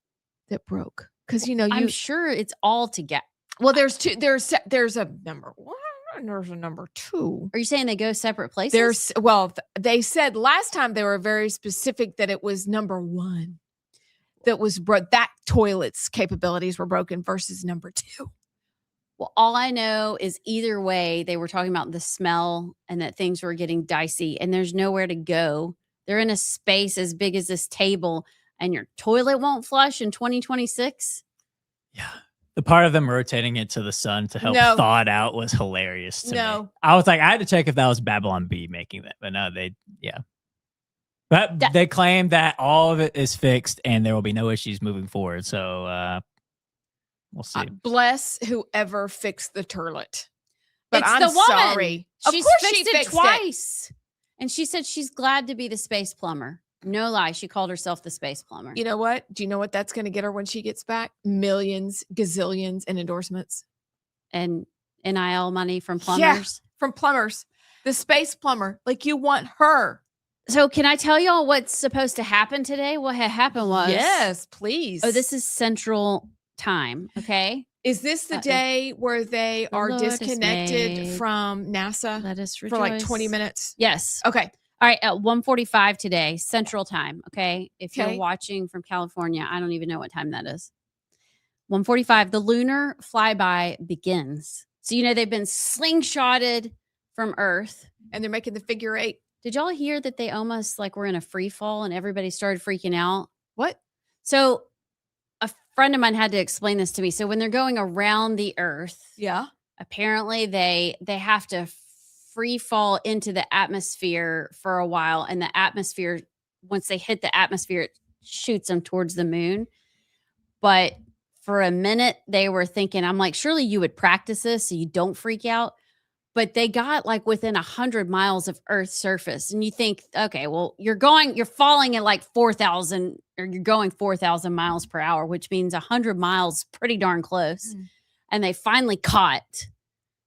that broke? Because I'm sure it's all together. Well, there's two. There's a number 1 and there's a number 2. Are you saying they go separate places? They said last time they were very specific that it was number 1 that was that toilet's capabilities were broken versus number 2. Well, all I know is either way, they were talking about the smell and that things were getting dicey and there's nowhere to go. They're in a space as big as this table and your toilet won't flush in 2026. Yeah. The part of them rotating it to the sun to help No. thaw it out was hilarious to me. No. I was like, I had to check if that was Babylon B making that, but no, But they claim that all of it is fixed and there will be no issues moving forward. So we'll see. Bless whoever fixed the turlet. But It's I'm the woman. sorry. She's of course fixed she it fixed twice. And she said she's glad to be the space plumber. No lie. She called herself the space plumber. You know what? Do you know what that's going to get her when she gets back? Millions, gazillions in endorsements. And NIL money from plumbers. Yeah, from plumbers. The space plumber. Like you want her. So can I tell y'all what's supposed to happen today? What had happened was. Yes, please. Oh, this is Central Time. Okay. Is this the day where they are Lord is disconnected made. from NASA Let us for like rejoice. 20 minutes? Yes. Okay. All right. At 1:45 today, Central Time. Okay. If you're Okay. watching from California, I don't even know what time that is. 1:45, the lunar flyby begins. So, they've been slingshotted from Earth. And they're making the figure 8. Did y'all hear that they almost like were in a free fall and everybody started freaking out? What? So a friend of mine had to explain this to me. So when they're going around the Earth, Yeah. apparently they have to free fall into the atmosphere for a while. And the atmosphere, once they hit the atmosphere, it shoots them towards the moon. But for a minute, they were thinking, I'm like, surely you would practice this so you don't freak out. But they got like within 100 miles of Earth's surface. And you think, okay, well, you're falling at like 4,000 or you're going 4,000 miles per hour, which means 100 miles, pretty darn close. And they finally caught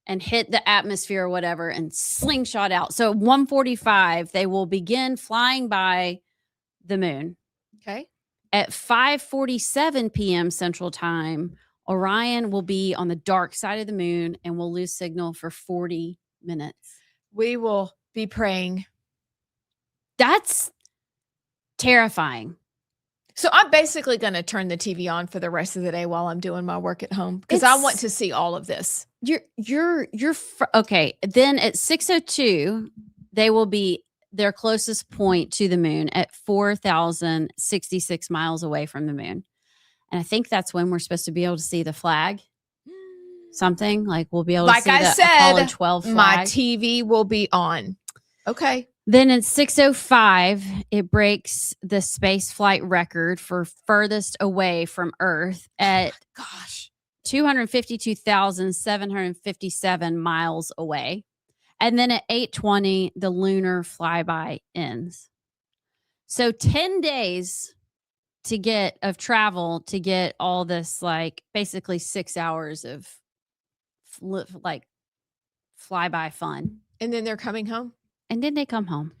and hit the atmosphere or whatever and slingshot out. So 1:45, they will begin flying by the moon. Okay. At 5:47 p.m. Central Time, Orion will be on the dark side of the moon and will lose signal for 40 minutes. We will be praying. That's terrifying. So I'm basically going to turn the TV on for the rest of the day while I'm doing my work at home because I want to see all of this. Okay. Then at 6:02, they will be their closest point to the moon at 4,066 miles away from the moon. And I think that's when we're supposed to be able to see the flag. Something like we'll be able to see the Apollo 12 flag. My TV will be on. Okay. Then at 6:05, it breaks the space flight record for furthest away from Earth at 252,757 miles away. And then at 8:20, the lunar flyby ends. So 10 days of travel to get all this, like basically 6 hours of like flyby fun. And then they're coming home. And then they come home.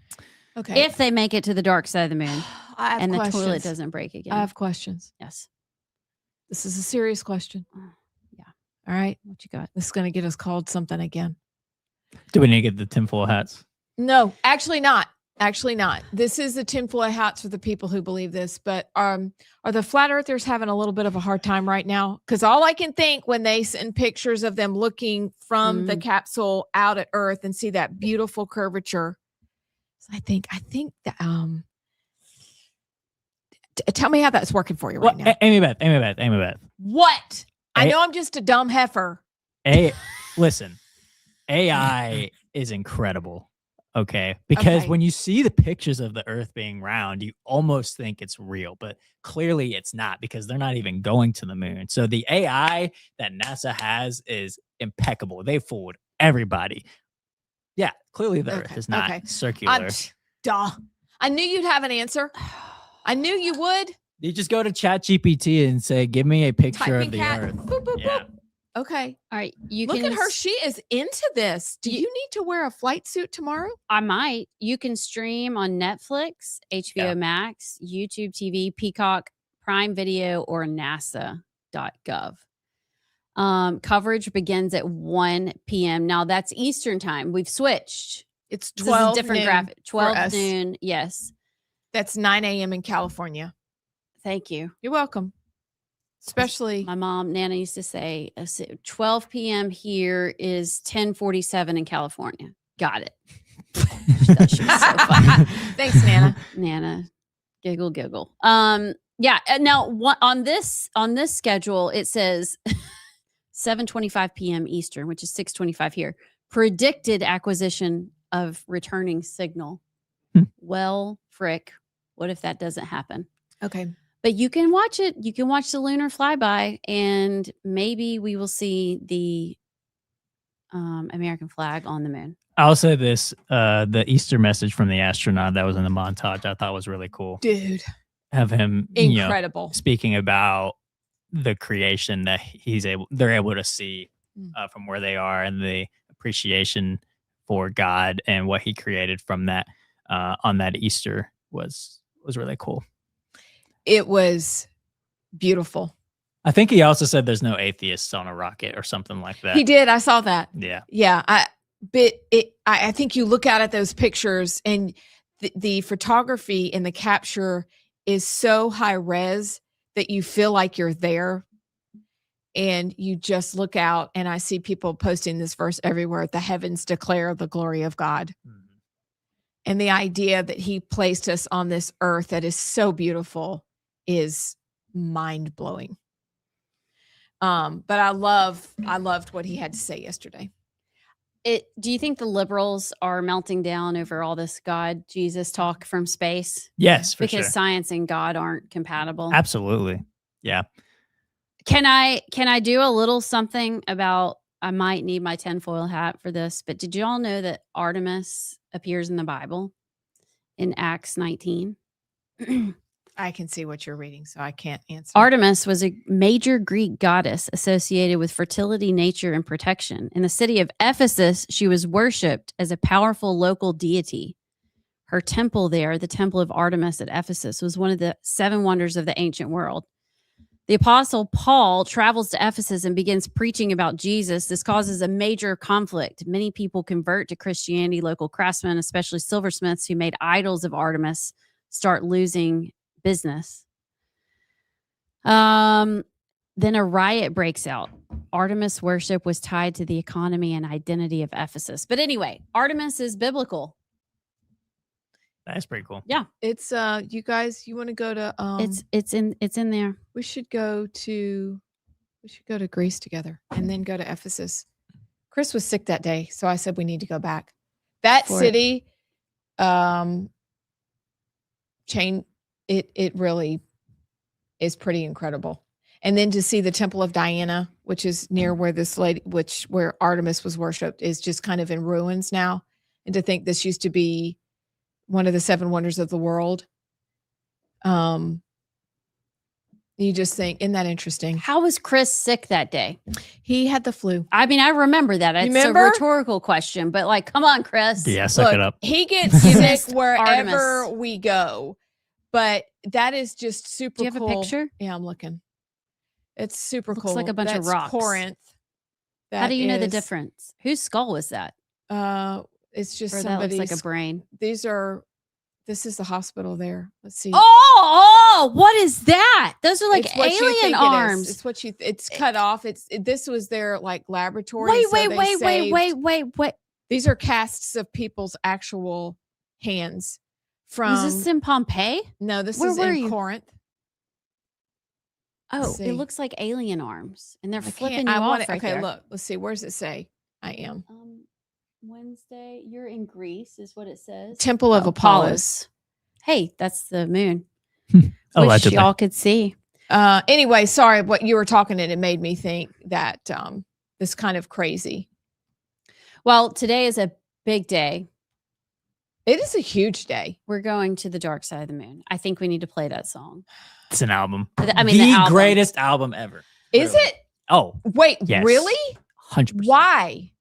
Okay. If they make it to the dark side of the moon I have and questions. the toilet doesn't break again. I have questions. Yes. This is a serious question. Yeah. All right. What you got? This is going to get us called something again. Do we need to get the tinfoil hats? No, actually not. Actually not. This is the tinfoil hats for the people who believe this, but are the flat earthers having a little bit of a hard time right now? Because all I can think when they send pictures of them looking from the capsule out at Earth and see that beautiful curvature, I think that tell me how that's working for you right now. Amy Beth. What? I know I'm just a dumb heifer. Listen, AI is incredible. Okay. Because when you see the pictures of the Earth being round, you almost think it's real, but clearly it's not because they're not even going to the moon. So the AI that NASA has is impeccable. They fooled everybody. Yeah. Clearly the Earth is not circular. Duh. I knew you'd have an answer. I knew you would. You just go to ChatGPT and say, give me a picture of Typing the cat. Earth. Boop, boop, Yeah. boop. Okay. All right. Look at her. She is into this. Do you need to wear a flight suit tomorrow? I might. You can stream on Netflix, HBO Max, YouTube TV, Peacock, Prime Video, or NASA.gov. Coverage begins at 1 p.m. Now that's Eastern time. We've switched. It's This 12 is a different noon graphic. for 12 us. noon. Yes. That's 9 a.m. in California. Thank you. You're welcome. Especially My mom, Nana, used to say 12 p.m. here is 10:47 in California. Got it. She thought she was so funny. Thanks, Nana. Nana, giggle, giggle. Yeah. Now, on this schedule, it says 7:25 p.m. Eastern, which is 6:25 here. Predicted acquisition of returning signal. Well, frick. What if that doesn't happen? Okay. But you can watch it. You can watch the lunar flyby, and maybe we will see the American flag on the moon. I'll say this: the Easter message from the astronaut that was in the montage, I thought was really cool. Dude. Have him Incredible. Speaking about the creation that they're able to see from where they are, and the appreciation for God and what He created from that on that Easter was really cool. It was beautiful. I think he also said there's no atheists on a rocket or something like that. He did. I saw that. Yeah. Yeah. I think you look out at those pictures, and the photography and the capture is so high res that you feel like you're there. And you just look out, and I see people posting this verse everywhere. The heavens declare the glory of God. And the idea that He placed us on this earth that is so beautiful is mind blowing. But I loved what he had to say yesterday. Do you think the liberals are melting down over all this God, Jesus talk from space? Yes, for because sure. science and God aren't compatible. Absolutely. Yeah. Can I do a little something about, I might need my tinfoil hat for this, but did you all know that Artemis appears in the Bible in Acts 19? I can see what you're reading, so I can't answer. Artemis was a major Greek goddess associated with fertility, nature, and protection. In the city of Ephesus, she was worshipped as a powerful local deity. Her temple there, the Temple of Artemis at Ephesus, was one of the 7 wonders of the ancient world. The apostle Paul travels to Ephesus and begins preaching about Jesus. This causes a major conflict. Many people convert to Christianity. Local craftsmen, especially silversmiths who made idols of Artemis, start losing business. Then a riot breaks out. Artemis worship was tied to the economy and identity of Ephesus. But anyway, Artemis is biblical. That's pretty cool. Yeah. It's you guys, you want to go to It's in there. we should go to Greece together and then go to Ephesus. Chris was sick that day, so I said we need to go back. That For it. city it really is pretty incredible. And then to see the Temple of Diana, which is near where where Artemis was worshipped, is just kind of in ruins now. And to think this used to be one of the 7 wonders of the world. You just think, isn't that interesting? How was Chris sick that day? He had the flu. I mean, I remember that. It's remember? a rhetorical question, but like, come on, Chris. Yeah, suck it up. He gets sick missed wherever Artemis. we go. But that is just super Do you have cool. a picture? Yeah, I'm looking. It's super Looks cool. like a bunch of That's rocks. Corinth. How do you know the is, difference? Whose skull was that? It's just Or that looks somebody's. like a brain. This is the hospital there. Let's see. Oh, what is that? Those are like It's what you alien think it is. arms. It's what it's cut off. This was their like laboratory. Wait. These are casts of people's actual hands from. Was this in Pompeii? No, this Where is were in you? Corinth. Oh, see. it looks like alien arms, and they're I flipping can't. you I off want it. right Okay, there. look. Let's see. Where does it say? I am. Wednesday, you're in Greece, is what it says. Temple of Apollos. Hey, that's the moon, Oh, which allegedly. y'all could see. Anyway, sorry, what you were talking, and it made me think that this kind of crazy. Well, today is a big day. It is a huge day. We're going to the dark side of the moon. I think we need to play that song. It's an album. I mean, the the album. greatest album ever. Is Literally. it? Oh, Wait, yes. really? 100%. Why?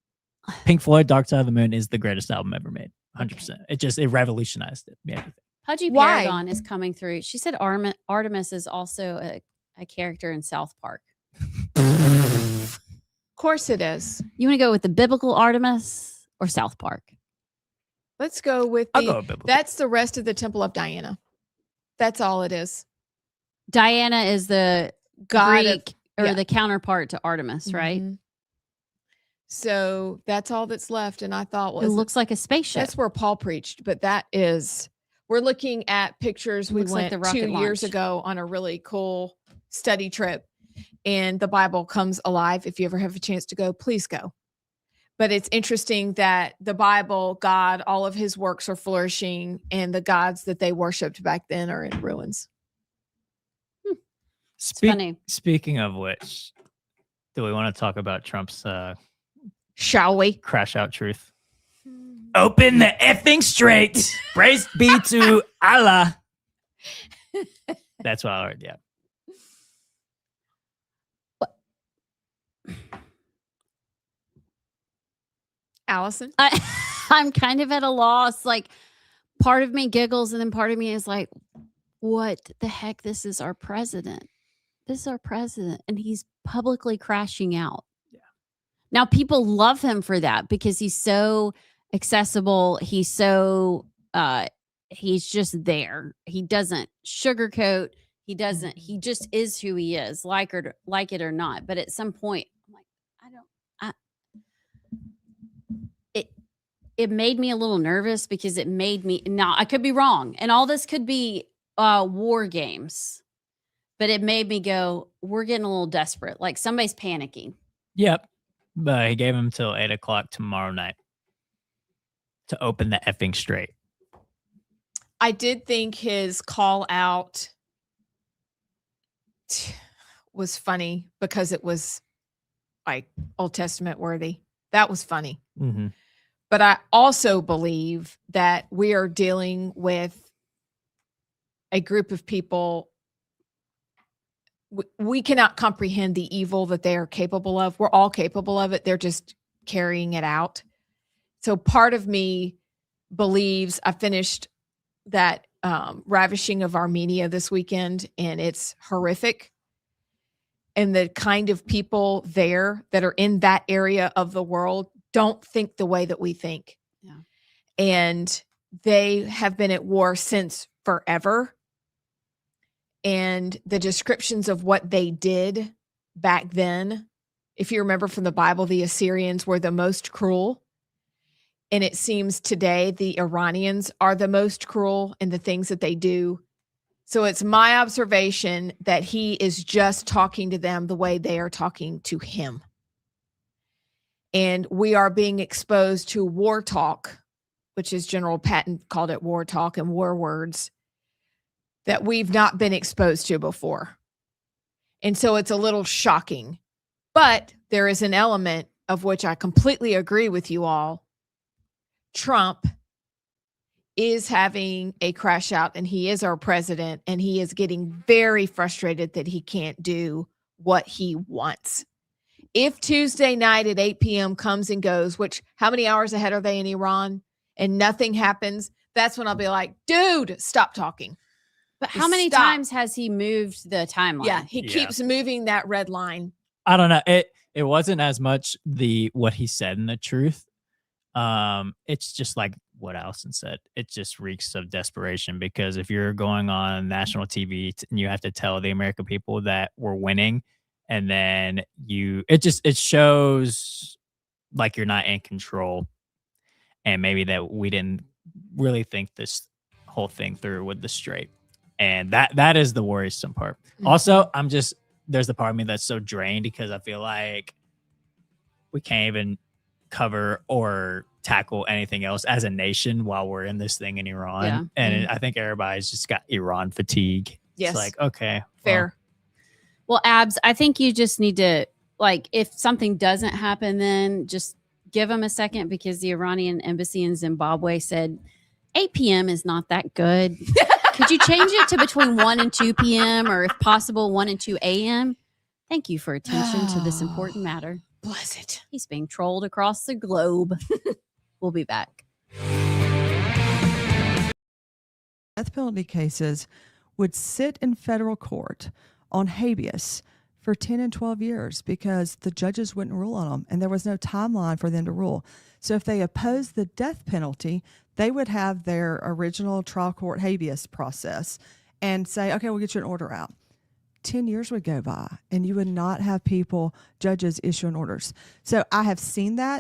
Pink Floyd, Dark Side of the Moon is the greatest album ever made. 100%. It revolutionized it. Yeah. Pudgy Why? Paragon is coming through. She said Artemis is also a character in South Park. Of course it is. You want to go with the biblical Artemis or South Park? Let's go with I'll go with biblical. that's the rest of the Temple of Diana. That's all it is. Diana is the God Greek or yeah. the counterpart to Artemis, right? Mhm. So that's all that's left. And I thought, well, It looks like a spaceship. that's where Paul preached, but we're looking at pictures. It We looks like went the rocket 2 years launch. ago on a really cool study trip, and the Bible comes alive. If you ever have a chance to go, please go. But it's interesting that the Bible, God, all of his works are flourishing, and the gods that they worshiped back then are in ruins. funny. Speaking of which, do we want to talk about Trump's Shall we? crash out truth? Open the effing straight. Praise be to Allah. That's what I heard. Yeah. Allison? I'm kind of at a loss. Like, part of me giggles, and then part of me is like, what the heck? This is our president. This is our president, and he's publicly crashing out. Yeah. Now, people love him for that because he's so accessible. He's so, he's just there. He doesn't sugarcoat. He just is who he is, like it or not. But at some point, I'm like, it made me a little nervous because it made me, now I could be wrong, and all this could be war games, but it made me go, we're getting a little desperate. Like somebody's panicking. Yep. But he gave him till 8:00 tomorrow night to open the effing straight. I did think his call out was funny because it was like Old Testament worthy. That was funny. Mm-hmm. But I also believe that we are dealing with a group of people. We cannot comprehend the evil that they are capable of. We're all capable of it. They're just carrying it out. So part of me believes, I finished that Ravishing of Armenia this weekend, and it's horrific. And the kind of people there that are in that area of the world don't think the way that we think. Yeah. And they have been at war since forever. And the descriptions of what they did back then, if you remember from the Bible, the Assyrians were the most cruel. And it seems today the Iranians are the most cruel in the things that they do. So it's my observation that he is just talking to them the way they are talking to him. And we are being exposed to war talk, which is General Patton called it war talk and war words, that we've not been exposed to before. And so it's a little shocking. But there is an element of which I completely agree with you all. Trump is having a crash out, and he is our president, and he is getting very frustrated that he can't do what he wants. If Tuesday night at 8 p.m. comes and goes, which how many hours ahead are they in Iran, and nothing happens, that's when I'll be like, dude, stop talking. But how many times has he moved the timeline? Yeah, he keeps moving that red line. I don't know. It wasn't as much what he said in the truth. It's just like what Allison said. It just reeks of desperation, because if you're going on national TV and you have to tell the American people that we're winning, and then it shows like you're not in control, and maybe that we didn't really think this whole thing through with the straight. And that is the worrisome part. Mm-hmm. Also, there's the part of me that's so drained because I feel like we can't even cover or tackle anything else as a nation while we're in this thing in Iran. Yeah. And I think everybody's just got Iran fatigue. Yes. It's like, okay. Fair. Well, Abs, I think you just need to, like, if something doesn't happen, then just give them a second, because the Iranian embassy in Zimbabwe said 8 p.m. is not that good. Could you change it to between 1 and 2 p.m. or if possible 1 and 2 a.m.? Thank you for attention to this important matter. Bless it. He's being trolled across the globe. We'll be back. Death penalty cases would sit in federal court on habeas for 10 and 12 years because the judges wouldn't rule on them, and there was no timeline for them to rule. So if they opposed the death penalty, they would have their original trial court habeas process and say, okay, we'll get you an order out. 10 years would go by and you would not have judges issuing orders. So I have seen that.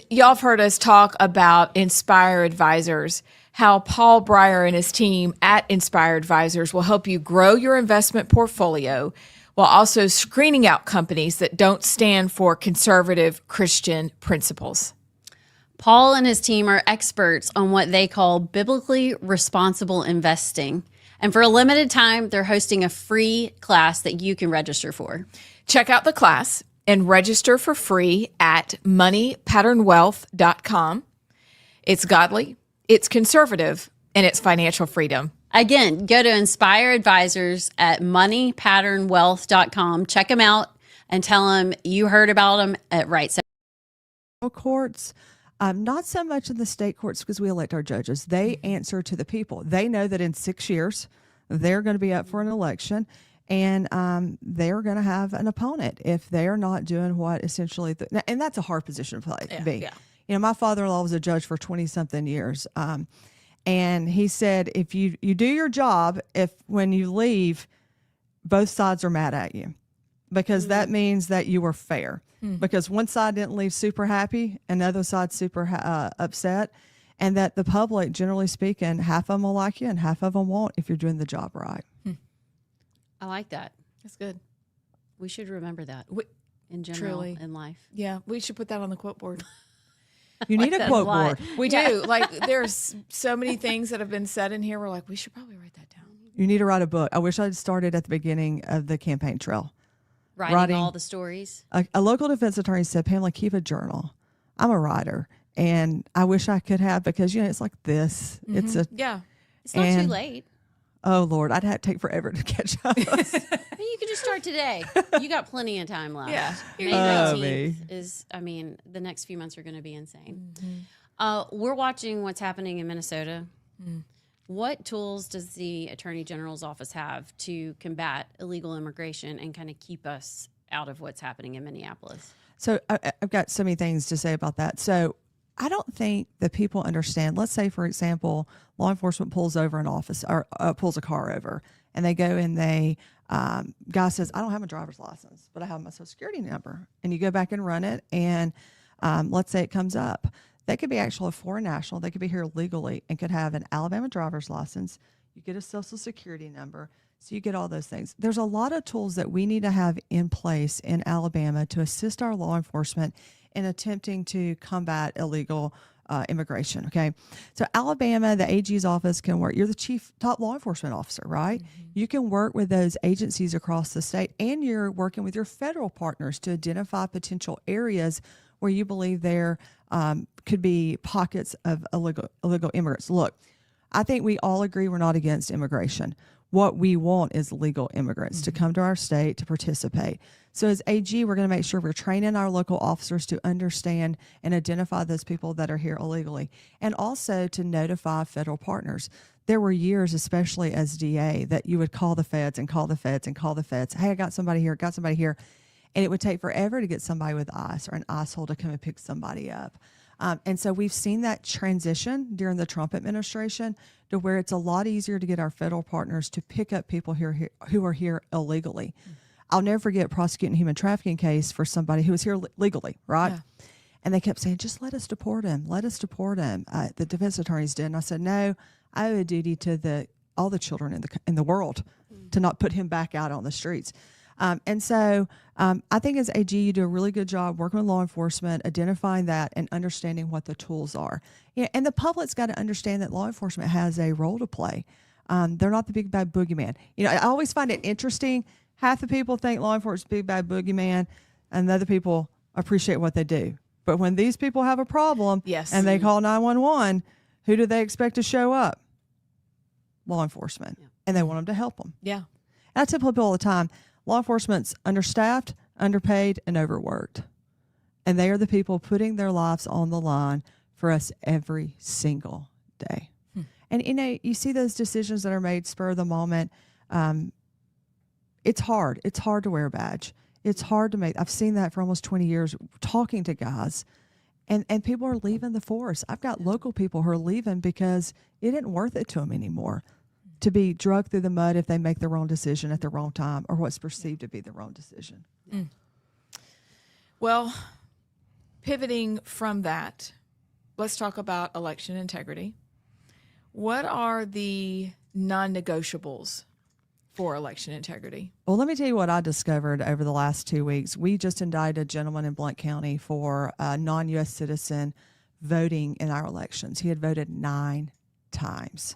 Y'all have heard us talk about Inspire Advisors, how Paul Breyer and his team at Inspire Advisors will help you grow your investment portfolio while also screening out companies that don't stand for conservative Christian principles. Paul and his team are experts on what they call biblically responsible investing. And for a limited time, they're hosting a free class that you can register for. Check out the class and register for free at moneypatternwealth.com. It's godly, it's conservative, and it's financial freedom. Again, go to Inspire Advisors at moneypatternwealth.com. Check them out and tell them you heard about them at Rightside. Courts, not so much in the state courts because we elect our judges. They answer to the people. They know that in 6 years, they're going to be up for an election. And they're going to have an opponent if they are not doing what essentially, and that's a hard position to be. Yeah. You know, my father-in-law was a judge for 20-something years, and he said, if you do your job, if when you leave, both sides are mad at you, because that means that you were fair. Because one side didn't leave super happy, and the other side super upset, and that the public, generally speaking, half of them will like you and half of them won't if you're doing the job right. I like that. That's good. We should remember that in general Truly. in life. Yeah, we should put that on the quote board. You need a quote board. We do. Like, there's so many things that have been said in here. We're like, we should probably write that down. You need to write a book. I wish I'd started at the beginning of the campaign trail. Writing all the stories. A local defense attorney said, Pamela, keep a journal. I'm a writer, and I wish I could have, because, you know, it's like this. It's a Yeah. It's not too late. Oh, Lord, I'd have to take forever to catch up. You can just start today. You got plenty of time left. Yeah. May 19th is, I mean, the next few months are going to be insane. We're watching what's happening in Minnesota. What tools does the Attorney General's office have to combat illegal immigration and kind of keep us out of what's happening in Minneapolis? So I've got so many things to say about that. So I don't think that people understand. Let's say, for example, law enforcement pulls over an office or pulls a car over, and they go and guy says, I don't have a driver's license, but I have my social security number. And you go back and run it, and let's say it comes up. They could be actually a foreign national. They could be here legally and could have an Alabama driver's license. You get a social security number. So you get all those things. There's a lot of tools that we need to have in place in Alabama to assist our law enforcement in attempting to combat illegal immigration. Okay. So Alabama, the AG's office can work. You're the top law enforcement officer, right? You can work with those agencies across the state, and you're working with your federal partners to identify potential areas where you believe there could be pockets of illegal immigrants. Look, I think we all agree we're not against immigration. What we want is legal immigrants to come to our state to participate. So as AG, we're going to make sure we're training our local officers to understand and identify those people that are here illegally, and also to notify federal partners. There were years, especially as DA, that you would call the feds and call the feds and call the feds. Hey, I got somebody here, And it would take forever to get somebody with ICE or an ICE hold to come and pick somebody up. And so we've seen that transition during the Trump administration to where it's a lot easier to get our federal partners to pick up people here who are here illegally. I'll never forget prosecuting a human trafficking case for somebody who was here legally, right? Yeah. And they kept saying, just let us deport him. Let us deport him. The defense attorneys did. And I said, no, I owe a duty to all the children in the world to not put him back out on the streets. And so I think as AG, you do a really good job working with law enforcement, identifying that and understanding what the tools are. Yeah, and the public's got to understand that law enforcement has a role to play. They're not the big bad boogeyman. You know, I always find it interesting. Half the people think law enforcement's big bad boogeyman, and the other people appreciate what they do. But when these people have a problem and they call 911, who do they expect to show up? Law enforcement. Yeah. And they want them to help them. Yeah. And I tell people all the time, law enforcement's understaffed, underpaid, and overworked. And they are the people putting their lives on the line for us every single day. And, you know, you see those decisions that are made spur of the moment. It's hard. It's hard to wear a badge. It's hard to make. I've seen that for almost 20 years talking to guys. And people are leaving the force. I've got local people who are leaving because it isn't worth it to them anymore to be dragged through the mud if they make the wrong decision at the wrong time or what's perceived to be the wrong decision. Well, pivoting from that, let's talk about election integrity. What are the non-negotiables for election integrity? Well, let me tell you what I discovered over the last 2 weeks. We just indicted a gentleman in Blount County for a non-U.S. citizen voting in our elections. He had voted 9 times.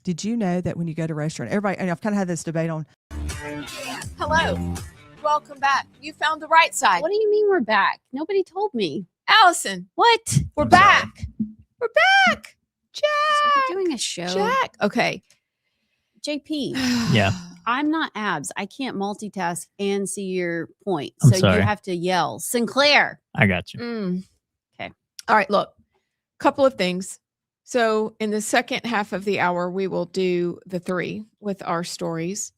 Did you know that when you go to a restaurant, everybody, and I've kind of had this debate on. Hello. Welcome back. You found the right side. What do you mean we're back? Nobody told me. Allison, What? we're back. We're back. So Jack. we're doing a show. Jack. Okay. JP, Yeah. I'm not abs. I can't multitask and see your point. I'm So sorry. you have to yell, Sinclair. I got you. Okay. All right. Look, couple of things. So in the second half of the hour, we will do the 3 with our stories.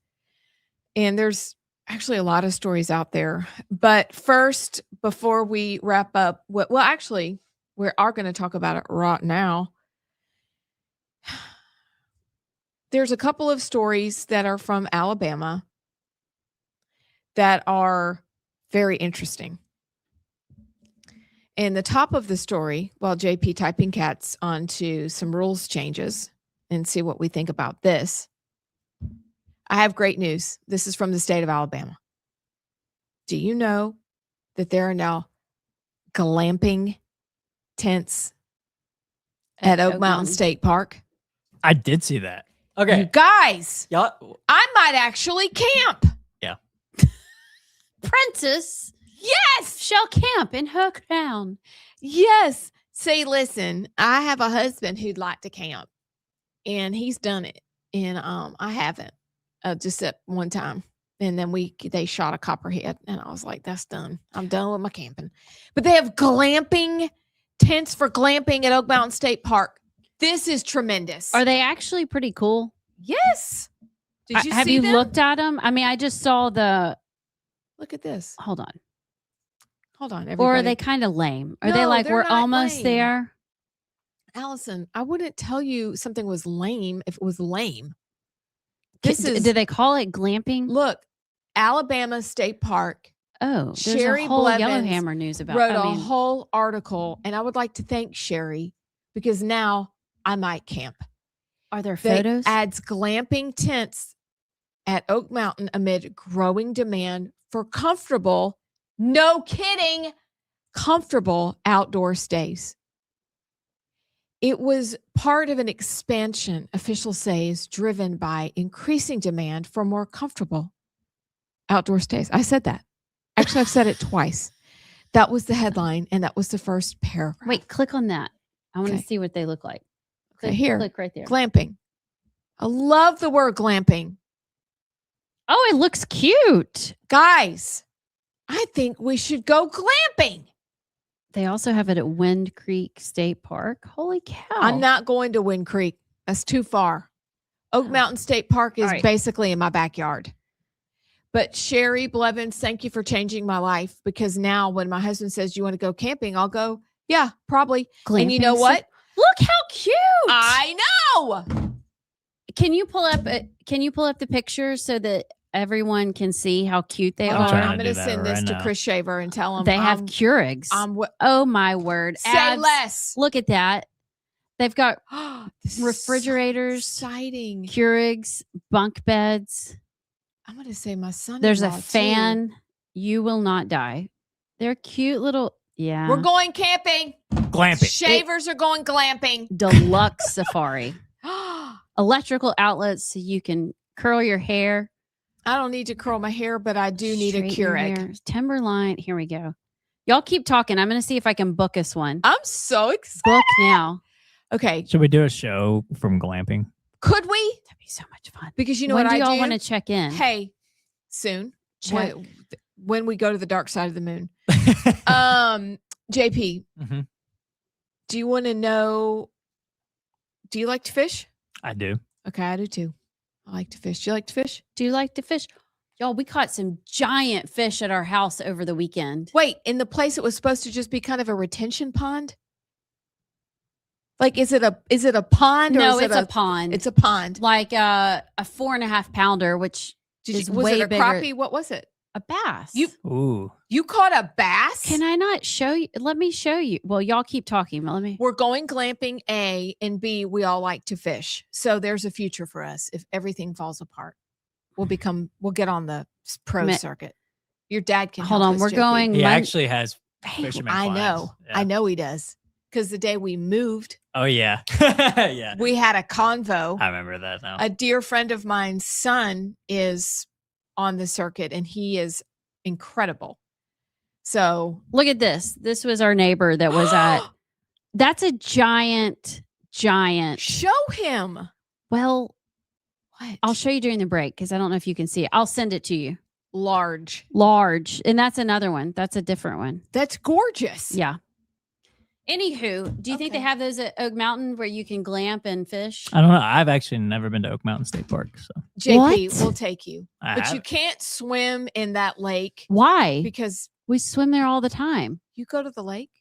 And there's actually a lot of stories out there. But first, before we wrap up, well, actually, we are going to talk about it right now. There's a couple of stories that are from Alabama that are very interesting. And the top of the story, while JP typing cats onto some rules changes and see what we think about this, I have great news. This is from the state of Alabama. Do you know that there are now glamping tents at Oak Mountain State Park? I did see that. You Okay. guys, Y'all, I might actually camp. Princess Yes. shall camp in her crown. Yes. See, listen, I have a husband who'd like to camp, and he's done it. And I haven't, just at one time. And then they shot a copperhead, and I was like, that's done. I'm done with my camping. But they have glamping tents for glamping at Oak Mountain State Park. This is tremendous. Are they actually pretty cool? Yes. Did you Have see you them? looked at them? I mean, I just saw the. Look at this. Hold on. Hold on, Or are everybody. they kind of lame? Are they No, like they're we're not almost lame. there? Allison, I wouldn't tell you something was lame if it was lame. Did This is they call it glamping? look, Alabama State Park Oh, there's Sherry a whole Blevins Yellowhammer news about. wrote I a mean, whole article, and I would like to thank Sherry because now I might camp. are there That photos? adds glamping tents at Oak Mountain amid growing demand for comfortable, no kidding, comfortable outdoor stays. It was part of an expansion, officials say, is driven by increasing demand for more comfortable outdoor stays. I said that. Actually, I've said it twice. That was the headline, and that was the first paragraph. Wait, click on that. I want to Okay. see what they look like. Okay, Click, here. click right there. Glamping. I love the word glamping. Oh, it looks cute. Guys, I think we should go glamping. They also have it at Wind Creek State Park. Holy cow. I'm not going to Wind Creek. That's too far. Oak Mountain State Park is All right. basically in my backyard. But Sherry Blevins, thank you for changing my life, because now when my husband says, you want to go camping? I'll go, yeah, probably. And you know Glamping what? Look how cute. I know. Can you pull up the pictures so that everyone can see how cute they Hold on, trying are? I'm to going do to that send this right to now. Chris Shaver and tell him They have I'm, Keurigs. Oh my word. say Abs. less. Look at that. They've got This is so refrigerators, exciting. Keurigs, bunk beds. I'm going to say my son. There's a fan. You will not die. They're cute little. Yeah. We're going camping. Glamping. Shavers are going glamping. Deluxe safari. Electrical outlets so you can curl your hair. I don't need to curl my hair, but I do need a straighten your Keurig. hair. Timberline. Here we go. Y'all keep talking. I'm going to see if I can book us one. I'm so excited. Book now. Okay. Should we do a show from glamping? Could we? That'd be so much fun. Because you know when what do I y'all do? want to check in? Hey, soon. Check. When we go to the dark side of the moon. JP, Mhm. do you want to know? Do you like to fish? I do. Okay, I do too. I like to fish. Do you like to fish? Do you like to fish? Y'all, we caught some giant fish at our house over the weekend. Wait, in the place it was supposed to just be kind of a retention pond? Like, is it a pond? Or No, is it's it a pond. It's a pond. Like a 4.5 pounder, which is Was way it a bigger. crappie? What was it? A bass. Ooh. You caught a bass? Can I not show you? Let me show you. Well, y'all keep talking, but let me. We're going glamping, A, and B, we all like to fish. So there's a future for us. If everything falls apart, we'll get on the pro circuit. Your dad can Hold help on. us, We're JP. going. He actually has fisherman I clients. know. Yeah. I know he does. Because the day we moved, Oh, yeah. Yeah. we had a convo. I remember that now. A dear friend of mine's son is on the circuit, and he is incredible. So Look at this. This was our neighbor that was at. That's a giant. show him. Well, What? I'll show you during the break because I don't know if you can see it. I'll send it to you. Large. And that's another one. That's a different one. That's gorgeous. Yeah. Anywho, do you think they Okay. have those at Oak Mountain where you can glamp and fish? I don't know. I've actually never been to Oak Mountain State Park. So JP, What? we'll take you. I But you haven't. can't swim in that lake Why? because We swim there all the time. you go to the lake.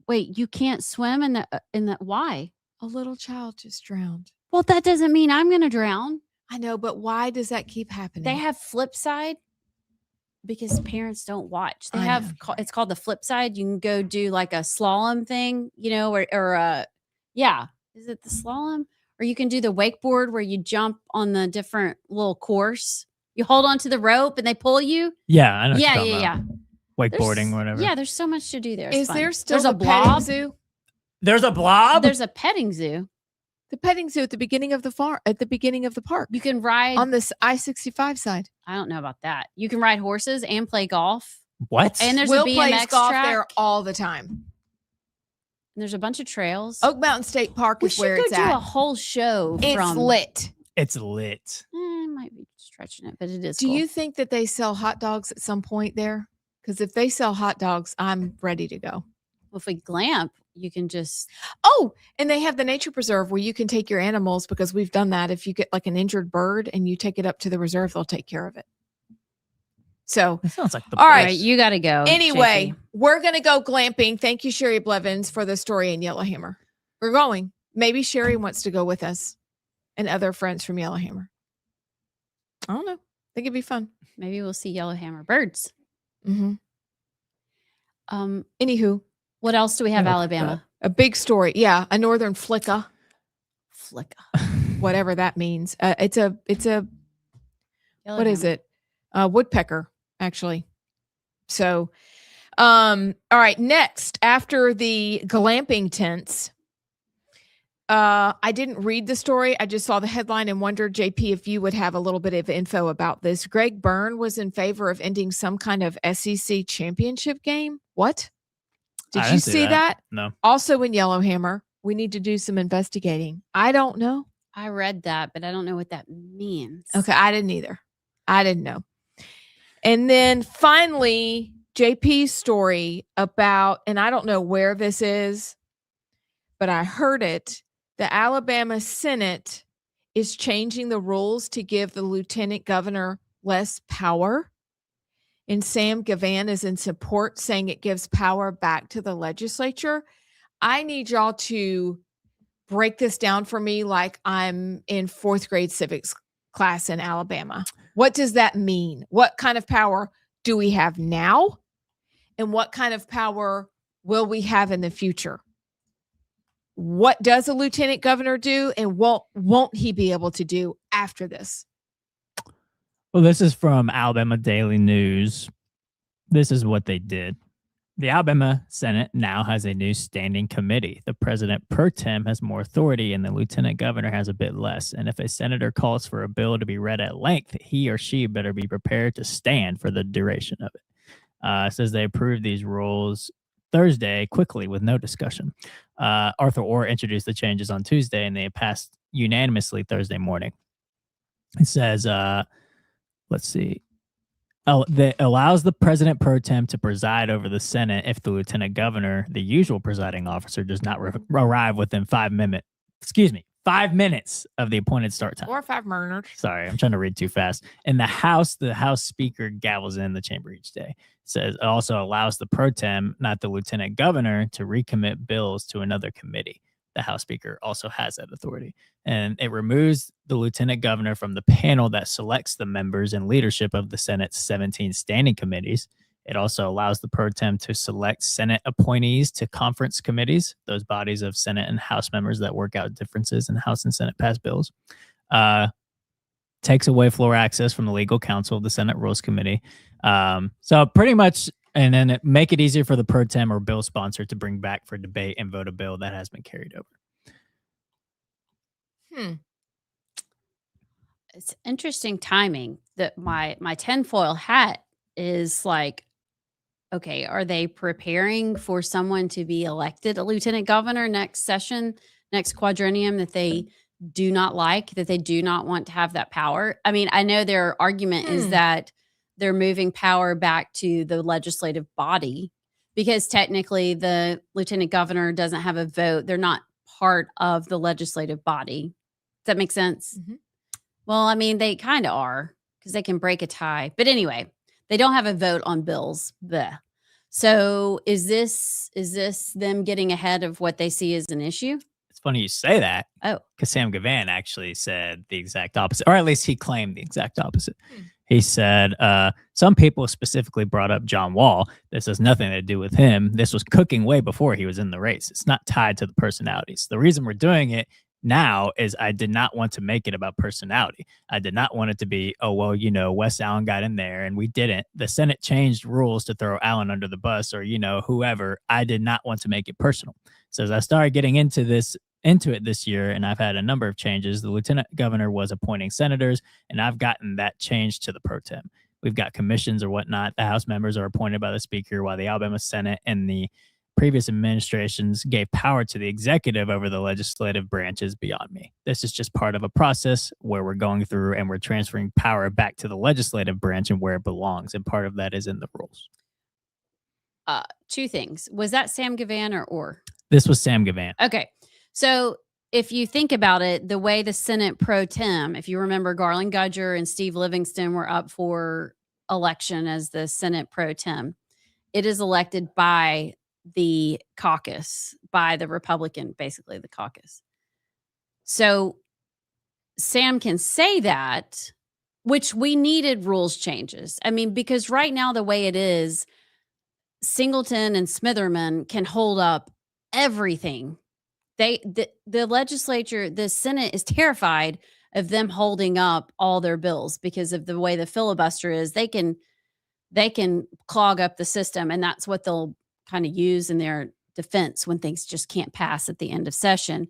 Wait, you can't swim in the why? A little child just drowned. Well, that doesn't mean I'm going to drown. I know, but why does that keep happening? They have flip side because parents don't watch. They I have know. it's called the flip side. You can go do like a slalom thing, or yeah, is it the slalom? Or you can do the wakeboard where you jump on the different little course. You hold onto the rope and they pull you. yeah, I know. what you're Yeah, talking yeah, about. yeah. Wakeboarding, whatever. Yeah, there's so much to do there. It's Is fun. there still There's a the petting blob? zoo? There's a blob. There's a petting zoo. The petting zoo at the beginning of the park. You can ride. On this I-65 side. I don't know about that. You can ride horses and play golf. What? And there's Will a plays BMX golf track. there all the time. And there's a bunch of trails. Oak Mountain State Park we is should where go it's do at. a whole show. It's from lit. It's lit. Might be stretching it, but it is. Do cool. you think that they sell hot dogs at some point there? Because if they sell hot dogs, I'm ready to go. Well, if we glamp, you can just. Oh, and they have the nature preserve where you can take your animals, because we've done that. If you get like an injured bird and you take it up to the reserve, they'll take care of it. So, It sounds like the all All right. right, you got to go. Anyway, JP. we're going to go glamping. Thank you, Sherry Blevins, for the story in Yellowhammer. We're going. Maybe Sherry wants to go with us and other friends from Yellowhammer. I don't know. I think it'd be fun. Maybe we'll see yellowhammer birds. Mm-hmm. Um, Anywho, what else do we have? Yeah, Alabama. a big story. Yeah, a northern flicka, Flicka. whatever that means. It's a what is it? Woodpecker, actually. So, all right. Next, after the glamping tents, I didn't read the story. I just saw the headline and wondered, JP, if you would have a little bit of info about this. Greg Byrne was in favor of ending some kind of SEC championship game. What? Did I you didn't see that? No. Also in Yellowhammer, we need to do some investigating. I don't know. I read that, but I don't know what that means. Okay, I didn't either. I didn't know. And then finally, JP's story about, and I don't know where this is, but I heard it. The Alabama Senate is changing the rules to give the lieutenant governor less power. And Sam Gavan is in support, saying it gives power back to the legislature. I need y'all to break this down for me like I'm in fourth grade civics class in Alabama. What does that mean? What kind of power do we have now? And what kind of power will we have in the future? What does a lieutenant governor do, and what won't he be able to do after this? Well, this is from Alabama Daily News. This is what they did. The Alabama Senate now has a new standing committee. The president pro tem has more authority and the lieutenant governor has a bit less. And if a senator calls for a bill to be read at length, he or she better be prepared to stand for the duration of it. It says they approved these rules Thursday quickly with no discussion. Arthur Orr introduced the changes on Tuesday and they passed unanimously Thursday morning. It says, let's see. That allows the president pro tem to preside over the Senate if the lieutenant governor, the usual presiding officer, does not arrive within 5 minutes. 5 minutes of the appointed start time. Or 5 murdered. Sorry, I'm trying to read too fast. In the House speaker gavels in the chamber each day. It says it also allows the pro tem, not the lieutenant governor, to recommit bills to another committee. the House Speaker also has that authority. And it removes the lieutenant governor from the panel that selects the members and leadership of the Senate's 17 standing committees. It also allows the pro tem to select Senate appointees to conference committees, those bodies of Senate and House members that work out differences in House and Senate passed bills. Takes away floor access from the legal counsel of the Senate Rules Committee. So pretty much, and then make it easier for the pro tem or bill sponsor to bring back for debate and vote a bill that has been carried over. It's interesting timing that my tinfoil hat is like, okay, are they preparing for someone to be elected a lieutenant governor next session, next quadrennium that they do not like, that they do not want to have that power? I mean, I know their argument is that they're moving power back to the legislative body because technically the lieutenant governor doesn't have a vote. They're not part of the legislative body. Does that make sense? Well, I mean, they kind of are because they can break a tie. But anyway, they don't have a vote on bills. Bleh. So is this them getting ahead of what they see as an issue? It's funny you say that. Oh, because Sam Gavan actually said the exact opposite, or at least he claimed the exact opposite. He said, some people specifically brought up John Wall. This has nothing to do with him. This was cooking way before he was in the race. It's not tied to the personalities. The reason we're doing it now is I did not want to make it about personality. I did not want it to be, oh, well, you know, Wes Allen got in there and we didn't. The Senate changed rules to throw Allen under the bus or, you know, whoever. I did not want to make it personal. So as I started getting into it this year, and I've had a number of changes, the lieutenant governor was appointing senators, and I've gotten that changed to the pro tem. We've got commissions or whatnot. The House members are appointed by the Speaker, while the Alabama Senate and the previous administrations gave power to the executive over the legislative branches beyond me. This is just part of a process where we're going through and we're transferring power back to the legislative branch and where it belongs, and part of that is in the rules. Two things. Was that Sam Gavan or? This was Sam Gavan. Okay. So if you think about it, the way the Senate pro tem, if you remember, Garland Gudger and Steve Livingston were up for election as the Senate pro tem. It is elected by the caucus, by the Republican, basically the caucus. So Sam can say that, which we needed rules changes. I mean, because right now the way it is, Singleton and Smitherman can hold up everything. The legislature, the Senate is terrified of them holding up all their bills because of the way the filibuster is. They can clog up the system, and that's what they'll kind of use in their defense when things just can't pass at the end of session.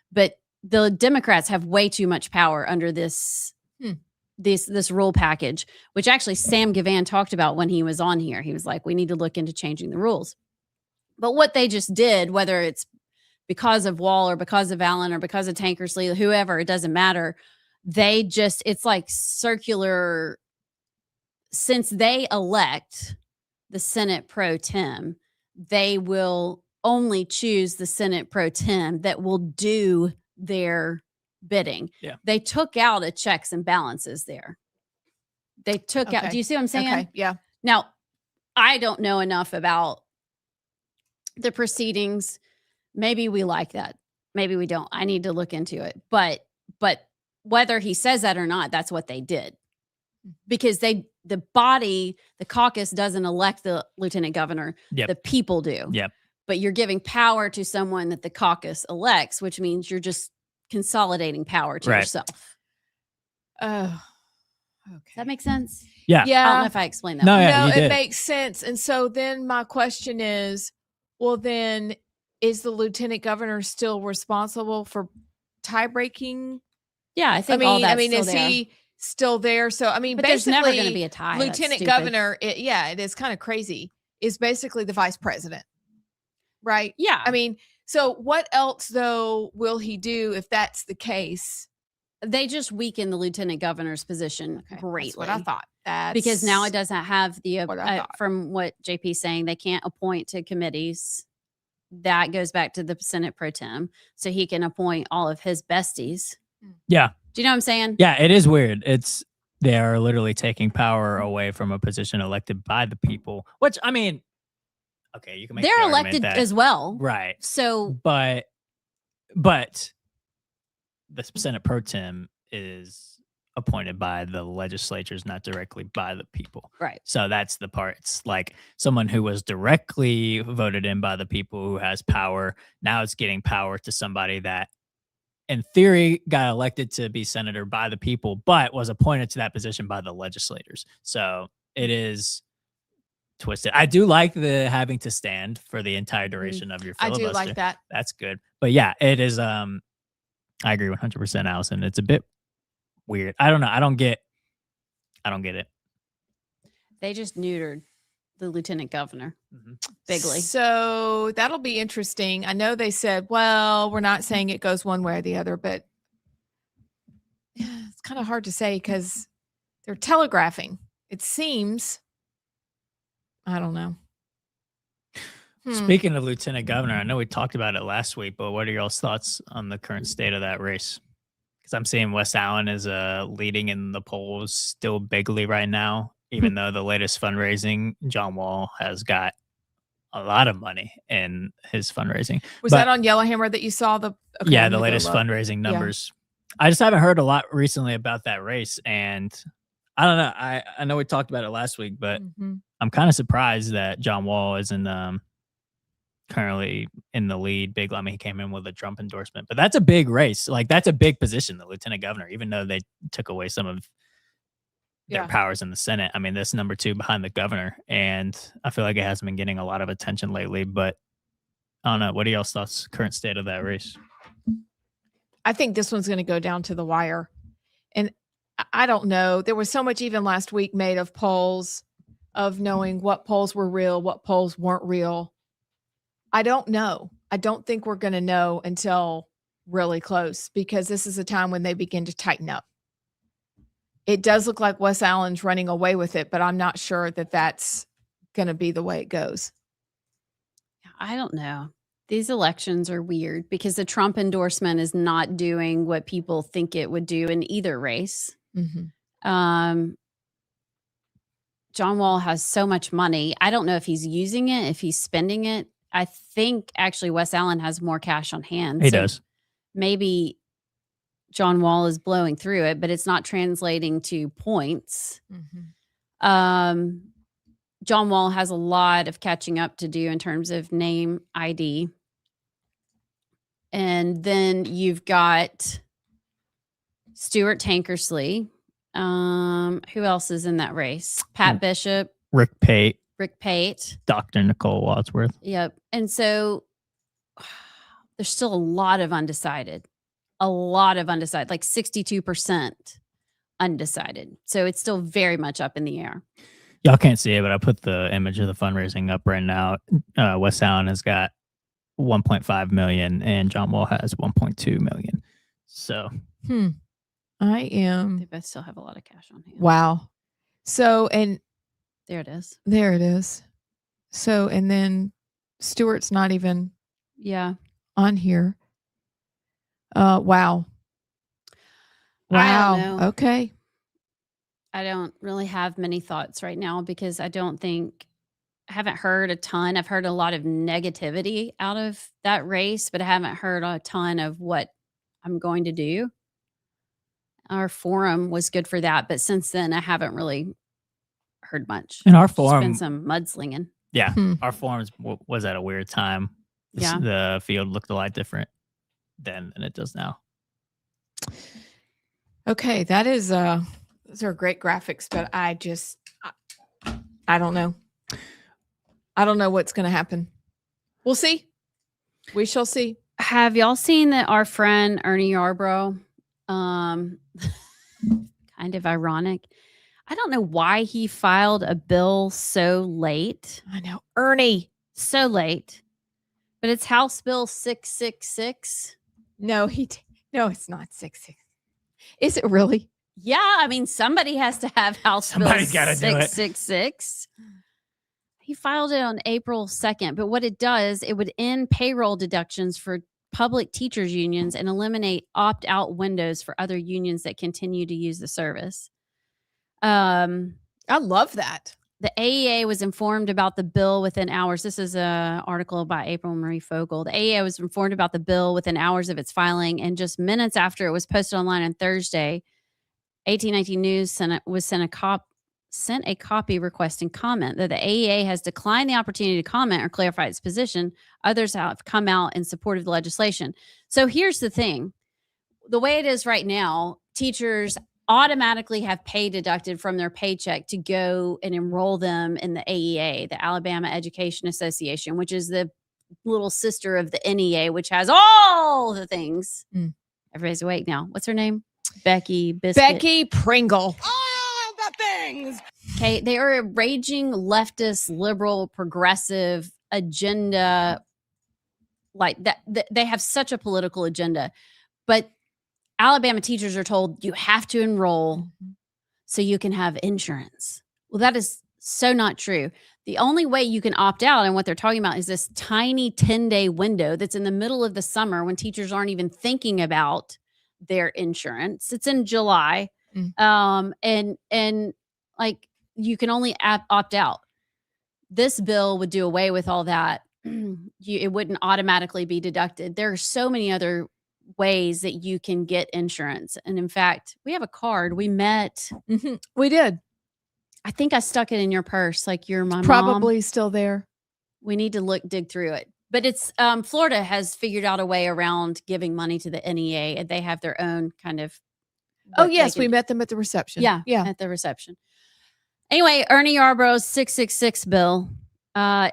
But the Democrats have way too much power under this rule package, which actually Sam Gavan talked about when he was on here. He was like, we need to look into changing the rules. But what they just did, whether it's because of Wall or because of Allen or because of Tankersley, whoever, it doesn't matter. It's like circular. Since they elect the Senate pro tem, they will only choose the Senate pro tem that will do their bidding. Yeah. They took out a checks and balances there. They took out, do you see what I'm saying? Okay. Yeah. Now, I don't know enough about the proceedings. Maybe we like that. Maybe we don't. I need to look into it. But whether he says that or not, that's what they did. Because the caucus doesn't elect the lieutenant governor. Yep. The people do. Yep. But you're giving power to someone that the caucus elects, which means you're just consolidating power to yourself. Oh, okay. Does that make sense? Yeah. I don't know if I explained that. No, well. yeah, No, you it did. makes sense. And so then my question is, well, then is the lieutenant governor still responsible for tie breaking? Yeah, I think all that's is still there. he still there? So, I mean, But there's basically, never going to be a tie. That's lieutenant stupid. governor, it is kind of crazy, is basically the vice president, right? Yeah. I mean, so what else, though, will he do if that's the case? They just weaken the lieutenant governor's position greatly. That's what I thought. Because now it doesn't have the, what I thought. from what JP's saying, they can't appoint to committees. That goes back to the Senate pro tem. So he can appoint all of his besties. Yeah. Do you know what I'm saying? Yeah, it is weird. They are literally taking power away from a position elected by the people, which, I mean, okay, you can make They're the argument elected that, as well. right? So, But but the Senate pro tem is appointed by the legislatures, not directly by the people. Right. So that's the part. It's like someone who was directly voted in by the people who has power. Now it's getting power to somebody that in theory got elected to be senator by the people, but was appointed to that position by the legislators. So it is twisted. I do like the having to stand for the entire duration of your I filibuster. do like that. That's good. But yeah, it is I agree 100%, Allison. It's a bit weird. I don't know. I don't get it. They just neutered the lieutenant governor bigly. So that'll be interesting. I know they said, well, we're not saying it goes one way or the other, but it's kind of hard to say because they're telegraphing. It seems. I don't know. Speaking of lieutenant governor, I know we talked about it last week, but what are y'all's thoughts on the current state of that race? Because I'm seeing Wes Allen is leading in the polls still bigly right now, even though the latest fundraising, John Wall has got a lot of money in his fundraising. Was that on Yellowhammer that you saw the? Okay, yeah, the latest fundraising numbers. Yeah. I just haven't heard a lot recently about that race, and I don't know. I know we talked about it last week, but I'm kind of surprised that John Wall isn't currently in the lead big. I mean, he came in with a Trump endorsement, but that's a big race. Like that's a big position, the lieutenant governor, even though they took away some of their powers in the Senate. I mean, that's number 2 behind the governor. And I feel like it hasn't been getting a lot of attention lately, but I don't know. What are y'all's thoughts? Current state of that race? I think this one's going to go down to the wire. And I don't know. There was so much even last week made of polls, of knowing what polls were real, what polls weren't real. I don't know. I don't think we're going to know until really close because this is a time when they begin to tighten up. It does look like Wes Allen's running away with it, but I'm not sure that that's going to be the way it goes. I don't know. These elections are weird because the Trump endorsement is not doing what people think it would do in either race. John Wall has so much money. I don't know if he's using it, if he's spending it. I think actually Wes Allen has more cash on hand. He does. Maybe John Wall is blowing through it, but it's not translating to points. John Wall has a lot of catching up to do in terms of name ID. And then you've got Stuart Tankersley. Who else is in that race? Pat Bishop. Rick Pate. Dr. Nicole Wadsworth. Yep. And so there's still a lot of undecided, like 62% undecided. So it's still very much up in the air. Y'all can't see it, but I put the image of the fundraising up right now. Wes Allen has got 1.5 million and John Wall has 1.2 million. So I am. They both still have a lot of cash on hand. Wow. So, and there it is. There it is. So, and then Stuart's not even on here. Wow. I don't know. Okay. I don't really have many thoughts right now because I haven't heard a ton. I've heard a lot of negativity out of that race, but I haven't heard a ton of what I'm going to do. Our forum was good for that, but since then I haven't really heard much. In our forum, been some mudslinging. Yeah, our forums was at a weird time. The field looked a lot different then than it does now. Okay, that is those are great graphics, but I don't know. I don't know what's going to happen. We'll see. We shall see. Have y'all seen that our friend Ernie Yarbrough? Kind of ironic. I don't know why he filed a bill so late. I know. Ernie. So late. But it's House Bill 666. No, it's not 66. Is it really? Yeah, I mean, somebody has to have House Bill 666. He filed it on April 2nd, but what it does, it would end payroll deductions for public teachers unions and eliminate opt-out windows for other unions that continue to use the service. I love that. The AEA was informed about the bill within hours. This is an article by April Marie Fogel. The AEA was informed about the bill within hours of its filing, and just minutes after it was posted online on Thursday, 1819 News sent a copy requesting comment that the AEA has declined the opportunity to comment or clarify its position. Others have come out in support of the legislation. So here's the thing. The way it is right now, teachers automatically have pay deducted from their paycheck to go and enroll them in the AEA, the Alabama Education Association, which is the little sister of the NEA, which has all the things. Everybody's awake now. What's her name? Becky Pringle. All the things. Okay, they are a raging leftist, liberal, progressive agenda. Like that, they have such a political agenda, but Alabama teachers are told you have to enroll so you can have insurance. Well, that is so not true. The only way you can opt out, and what they're talking about, is this tiny 10-day window that's in the middle of the summer when teachers aren't even thinking about their insurance. It's in July. And like you can only opt out. This bill would do away with all that. It wouldn't automatically be deducted. There are so many other ways that you can get insurance. And in fact, we have a card. We met. We did. I think I stuck it in your purse. Like you're my Probably mom. still there. We need to dig through it. But it's Florida has figured out a way around giving money to the NEA, and they have their own kind of. Oh yes, we met them at the reception. Yeah, at the reception. Anyway, Ernie Yarborough's 666 bill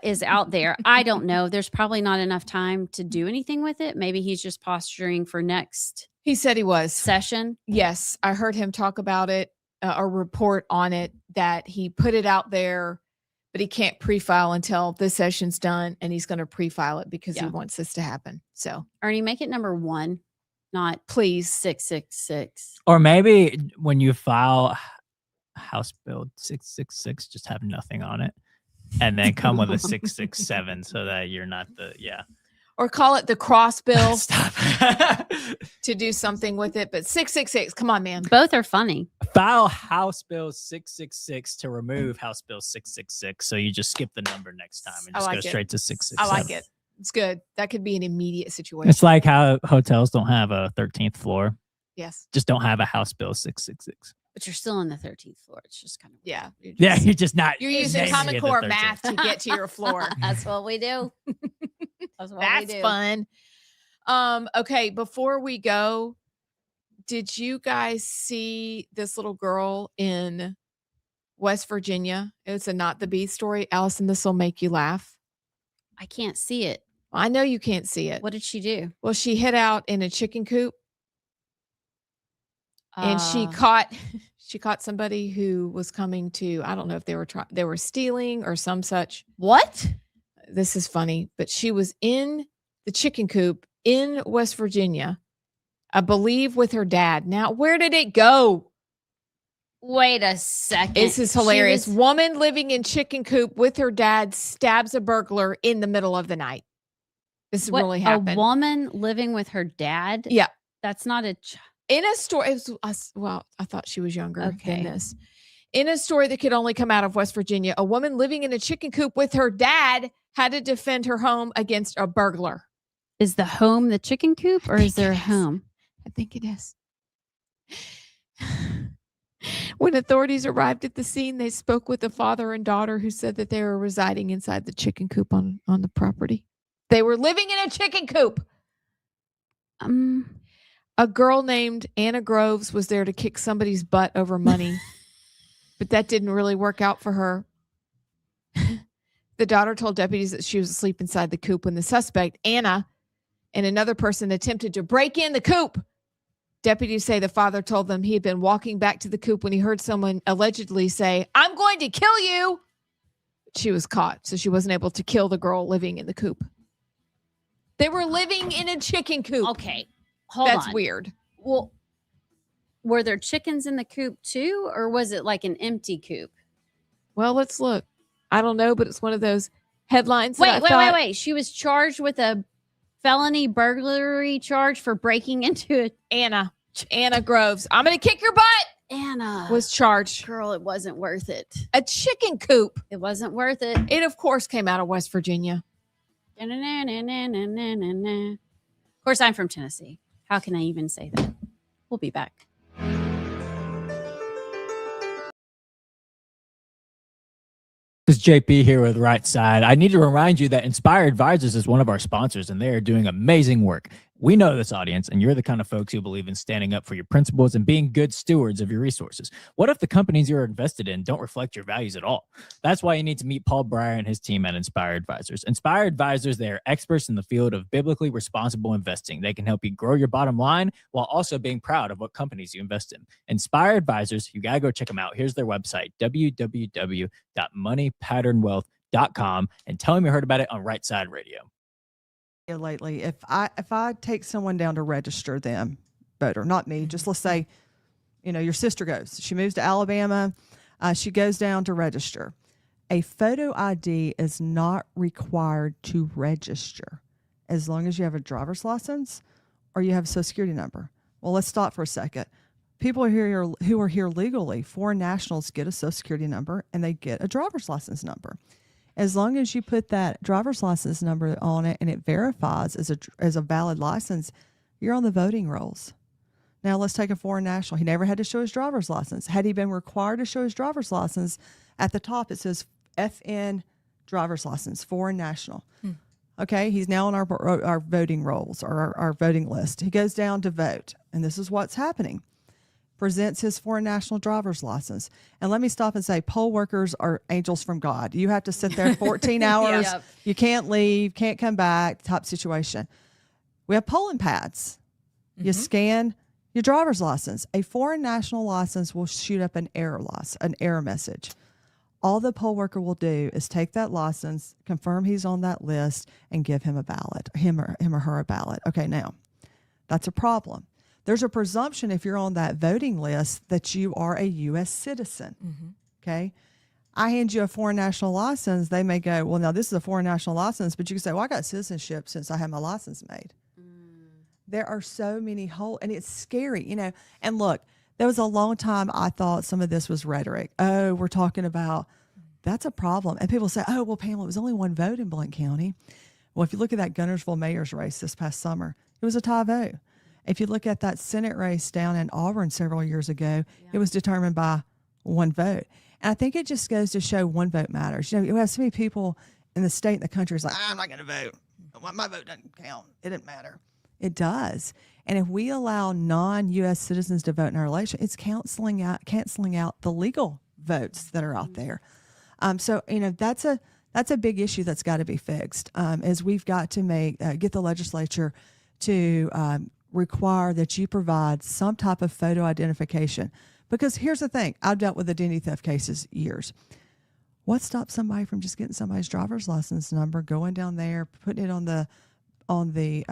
is out there. I don't know. There's probably not enough time to do anything with it. Maybe he's just posturing for next. He said he was session. Yes, I heard him talk about it, or report on it, that he put it out there, but he can't pre-file until this session's done, and he's going to pre-file it because he wants this to happen. So Ernie, make it number 1, not please 666. Or maybe when you file House Bill 666, just have nothing on it, and then come with a 667 so that you're not or call it the cross bill. Stop. To do something with it, but 666. Come on, man. Both are funny. File House Bill 666 to remove House Bill 666. So you just skip the number next time and just go straight to 667. I like it. It's good. That could be an immediate situation. It's like how hotels don't have a 13th floor. Yes. Just don't have a House Bill 666. But you're still on the 13th floor. It's just kind of you're just not. You're using Common Core math to get to your floor. That's what we do. That's fun. Okay, before we go, did you guys see this little girl in West Virginia? It's a Not the Beast story. Allison, this will make you laugh. I can't see it. I know you can't see it. What did she do? Well, she hid out in a chicken coop. And she caught somebody who was coming to, I don't know if they were stealing or some such. What? This is funny, but she was in the chicken coop in West Virginia, I believe, with her dad. Now, where did it go? Wait a second. This is hilarious. Woman living in chicken coop with her dad stabs a burglar in the middle of the night. This really happened. A woman living with her dad? Yeah. That's not a in a story. It was, I thought she was younger than this. In a story that could only come out of West Virginia, a woman living in a chicken coop with her dad had to defend her home against a burglar. Is the home the chicken coop, or is there a home? I think it is. When authorities arrived at the scene, they spoke with the father and daughter, who said that they were residing inside the chicken coop on the property. They were living in a chicken coop. A girl named Anna Groves was there to kick somebody's butt over money, but that didn't really work out for her. The daughter told deputies that she was asleep inside the coop when the suspect, Anna, and another person attempted to break in the coop. Deputies say the father told them he had been walking back to the coop when he heard someone allegedly say, "I'm going to kill you." She was caught, so she wasn't able to kill the girl living in the coop. They were living in a chicken coop. Okay, hold on. That's weird. Well, were there chickens in the coop too, or was it like an empty coop? Well, let's look. I don't know, but it's one of those headlines. Wait. She was charged with a felony burglary charge for breaking into it. Anna Groves. I'm going to kick your butt. Anna was charged. Girl, it wasn't worth it. A chicken coop. It wasn't worth it. It, of course, came out of West Virginia. Of course, I'm from Tennessee. How can I even say that? We'll be back. This is JP here with Rightside. I need to remind you that Inspire Advisors is one of our sponsors, and they are doing amazing work. We know this audience, and you're the kind of folks who believe in standing up for your principles and being good stewards of your resources. What if the companies you're invested in don't reflect your values at all? That's why you need to meet Paul Breyer and his team at Inspire Advisors. Inspire Advisors, they are experts in the field of biblically responsible investing. They can help you grow your bottom line while also being proud of what companies you invest in. Inspire Advisors, you got to go check them out. Here's their website, www.moneypatternwealth.com, and tell them you heard about it on Right Side Radio. Lately, if I take someone down to register them, voter, not me, just let's say, your sister goes, she moves to Alabama, she goes down to register. A photo ID is not required to register as long as you have a driver's license or you have a social security number. Well, let's stop for a second. People who are here legally, foreign nationals get a social security number and they get a driver's license number. As long as you put that driver's license number on it and it verifies as a valid license, you're on the voting rolls. Now let's take a foreign national. He never had to show his driver's license. Had he been required to show his driver's license, at the top it says FN driver's license, foreign national. Okay, he's now on our voting rolls or our voting list. He goes down to vote, and this is what's happening. Presents his foreign national driver's license. And let me stop and say, poll workers are angels from God. You have to sit there 14 hours. Yep. You can't leave, can't come back, type situation. We have polling pads. You scan your driver's license. A foreign national license will shoot up an error message. All the poll worker will do is take that license, confirm he's on that list, and give him a ballot, him or her a ballot. Okay, now, that's a problem. There's a presumption if you're on that voting list that you are a U.S. citizen, okay? I hand you a foreign national license, they may go, well, now this is a foreign national license, but you can say, well, I got citizenship since I had my license made. There are so many holes, and it's scary, And look, there was a long time I thought some of this was rhetoric. Oh, we're talking about, that's a problem. And people say, oh, well, Pamela, it was only one vote in Blount County. Well, if you look at that Gunnersville mayor's race this past summer, it was a tie vote. If you look at that Senate race down in Auburn several years ago, it was determined by one vote. And I think it just goes to show one vote matters. You have so many people in the state and the country is like, I'm not going to vote. My vote doesn't count. It doesn't matter. It does. And if we allow non-U.S. citizens to vote in our election, it's canceling out the legal votes that are out there. So that's a big issue that's got to be fixed. Is we've got to get the legislature to require that you provide some type of photo identification. Because here's the thing, I've dealt with identity theft cases years. What stops somebody from just getting somebody's driver's license number, going down there, putting it on the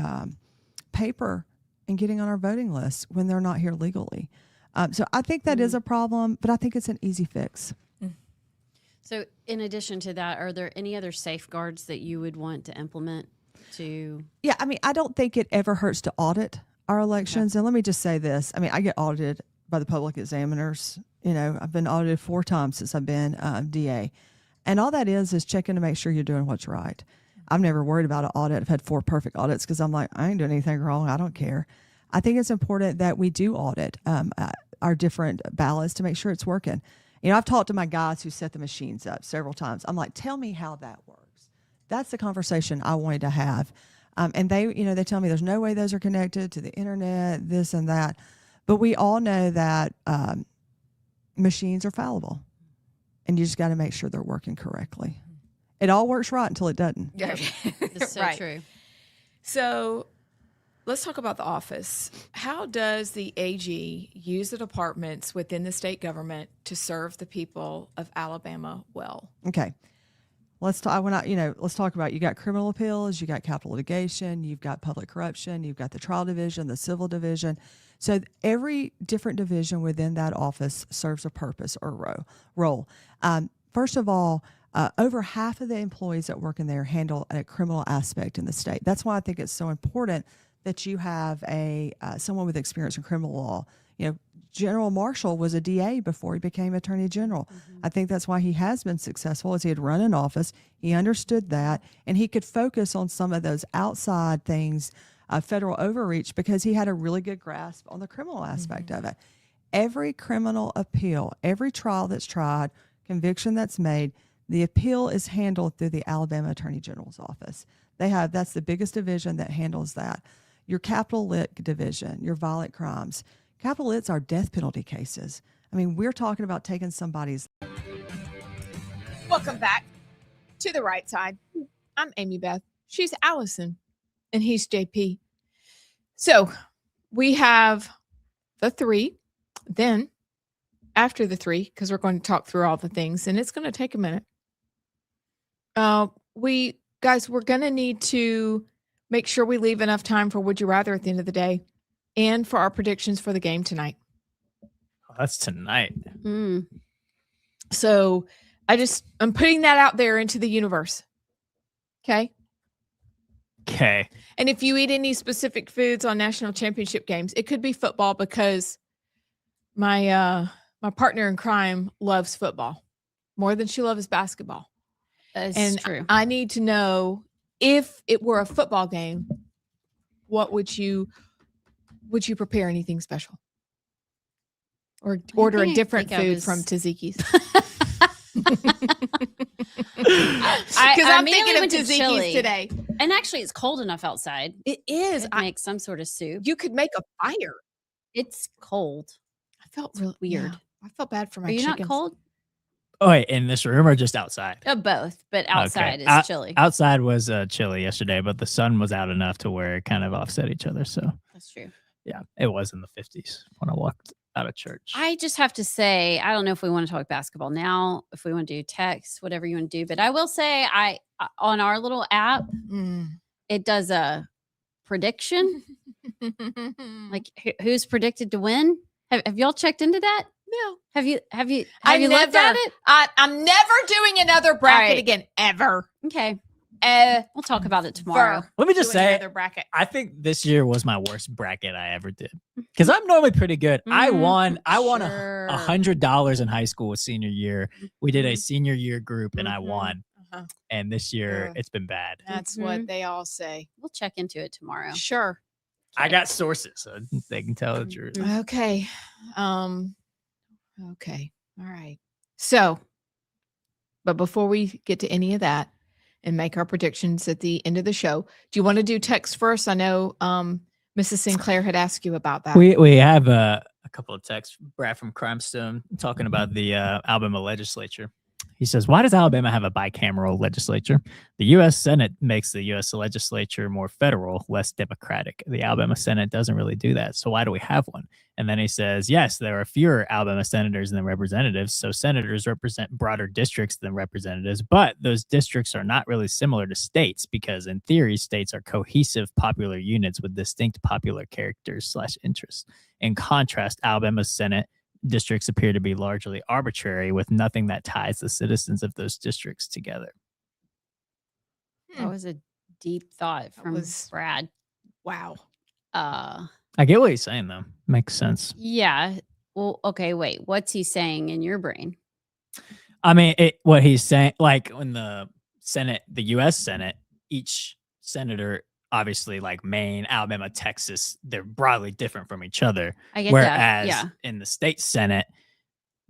paper and getting on our voting list when they're not here legally? So I think that is a problem, but I think it's an easy fix. So in addition to that, are there any other safeguards that you would want to implement to? Yeah, I don't think it ever hurts to audit our elections. Okay. And let me just say this. I get audited by the public examiners. I've been audited 4 times since I've been DA. And all that is checking to make sure you're doing what's right. I've never worried about an audit. I've had 4 perfect audits because I'm like, I ain't doing anything wrong. I don't care. I think it's important that we do audit our different ballots to make sure it's working. I've talked to my guys who set the machines up several times. I'm like, tell me how that works. That's the conversation I wanted to have. And they tell me there's no way those are connected to the internet, this and that. But we all know that machines are fallible, and you just got to make sure they're working correctly. It all works right until it doesn't. Yeah. That's so right. true. So let's talk about the office. How does the AG use the departments within the state government to serve the people of Alabama well? Okay. Let's talk about, you got criminal appeals, you got capital litigation, you've got public corruption, you've got the trial division, the civil division. So every different division within that office serves a purpose or role. First of all, over half of the employees that work in there handle a criminal aspect in the state. That's why I think it's so important that you have someone with experience in criminal law. General Marshall was a DA before he became Attorney General. I think that's why he has been successful, as he had run an office. He understood that, and he could focus on some of those outside things, federal overreach, because he had a really good grasp on the criminal aspect of it. Every criminal appeal, every trial that's tried, conviction that's made, the appeal is handled through the Alabama Attorney General's office. That's the biggest division that handles that. Your capital lit division, your violent crimes. Capital lits are death penalty cases. I mean, we're talking about taking somebody's. Welcome back to the Right Side. I'm Amy Beth. She's Allison, and he's JP. So we have the 3. Then after the 3, because we're going to talk through all the things, and it's going to take a minute. We're going to need to make sure we leave enough time for Would You Rather at the end of the day, and for our predictions for the game tonight. Oh, that's tonight. So I'm putting that out there into the universe. Okay. Okay. And if you eat any specific foods on national championship games, it could be football, because my partner in crime loves football more than she loves basketball. That's true. I need to know, if it were a football game, what would you prepare anything special? Or order a different food from Tzatziki's? Because I'm thinking of Tzatziki's today. And actually, it's cold enough outside. It is. I make some sort of soup. You could make a fire. It's cold. I felt really weird. I felt bad for my Are you chickens. not cold? Oh, wait, in this room or just outside? Both, but outside Okay. is chilly. Outside was chilly yesterday, but the sun was out enough to where it kind of offset each other. So That's true. yeah, it was in the 50s when I walked out of church. I just have to say, I don't know if we want to talk basketball now, if we want to do text, whatever you want to do. But I will say, on our little app, it does a prediction, like who's predicted to win. Have y'all checked into that? No. Have you looked at it? I'm never doing another bracket again, ever. Okay. We'll talk about it tomorrow. Let me just say, another bracket. I think this year was my worst bracket I ever did, because I'm normally pretty good. I won $100 in high school with senior year. We did a senior year group, and I won. And this year it's been bad. That's what they all say. We'll check into it tomorrow. Sure. I got sources, so they can tell the truth. Okay. Okay. All right. So, but before we get to any of that and make our predictions at the end of the show, do you want to do text first? I know Mrs. Sinclair had asked you about that. We have a couple of texts. Brad from Crimestone talking about the Alabama legislature. He says, why does Alabama have a bicameral legislature? The U.S. Senate makes the U.S. legislature more federal, less democratic. The Alabama Senate doesn't really do that. So why do we have one? And then he says, yes, there are fewer Alabama senators than representatives. So senators represent broader districts than representatives. But those districts are not really similar to states, because in theory, states are cohesive popular units with distinct popular characters / interests. In contrast, Alabama's Senate districts appear to be largely arbitrary, with nothing that ties the citizens of those districts together. That was a deep thought from Brad. Wow. I get what he's saying, though. Makes sense. Yeah. Well, okay, wait. What's he saying in your brain? I mean, what he's saying, like in the Senate, the U.S. Senate, each senator, obviously, like Maine, Alabama, Texas, they're broadly different from each other. I get Whereas that. Yeah. in the state Senate,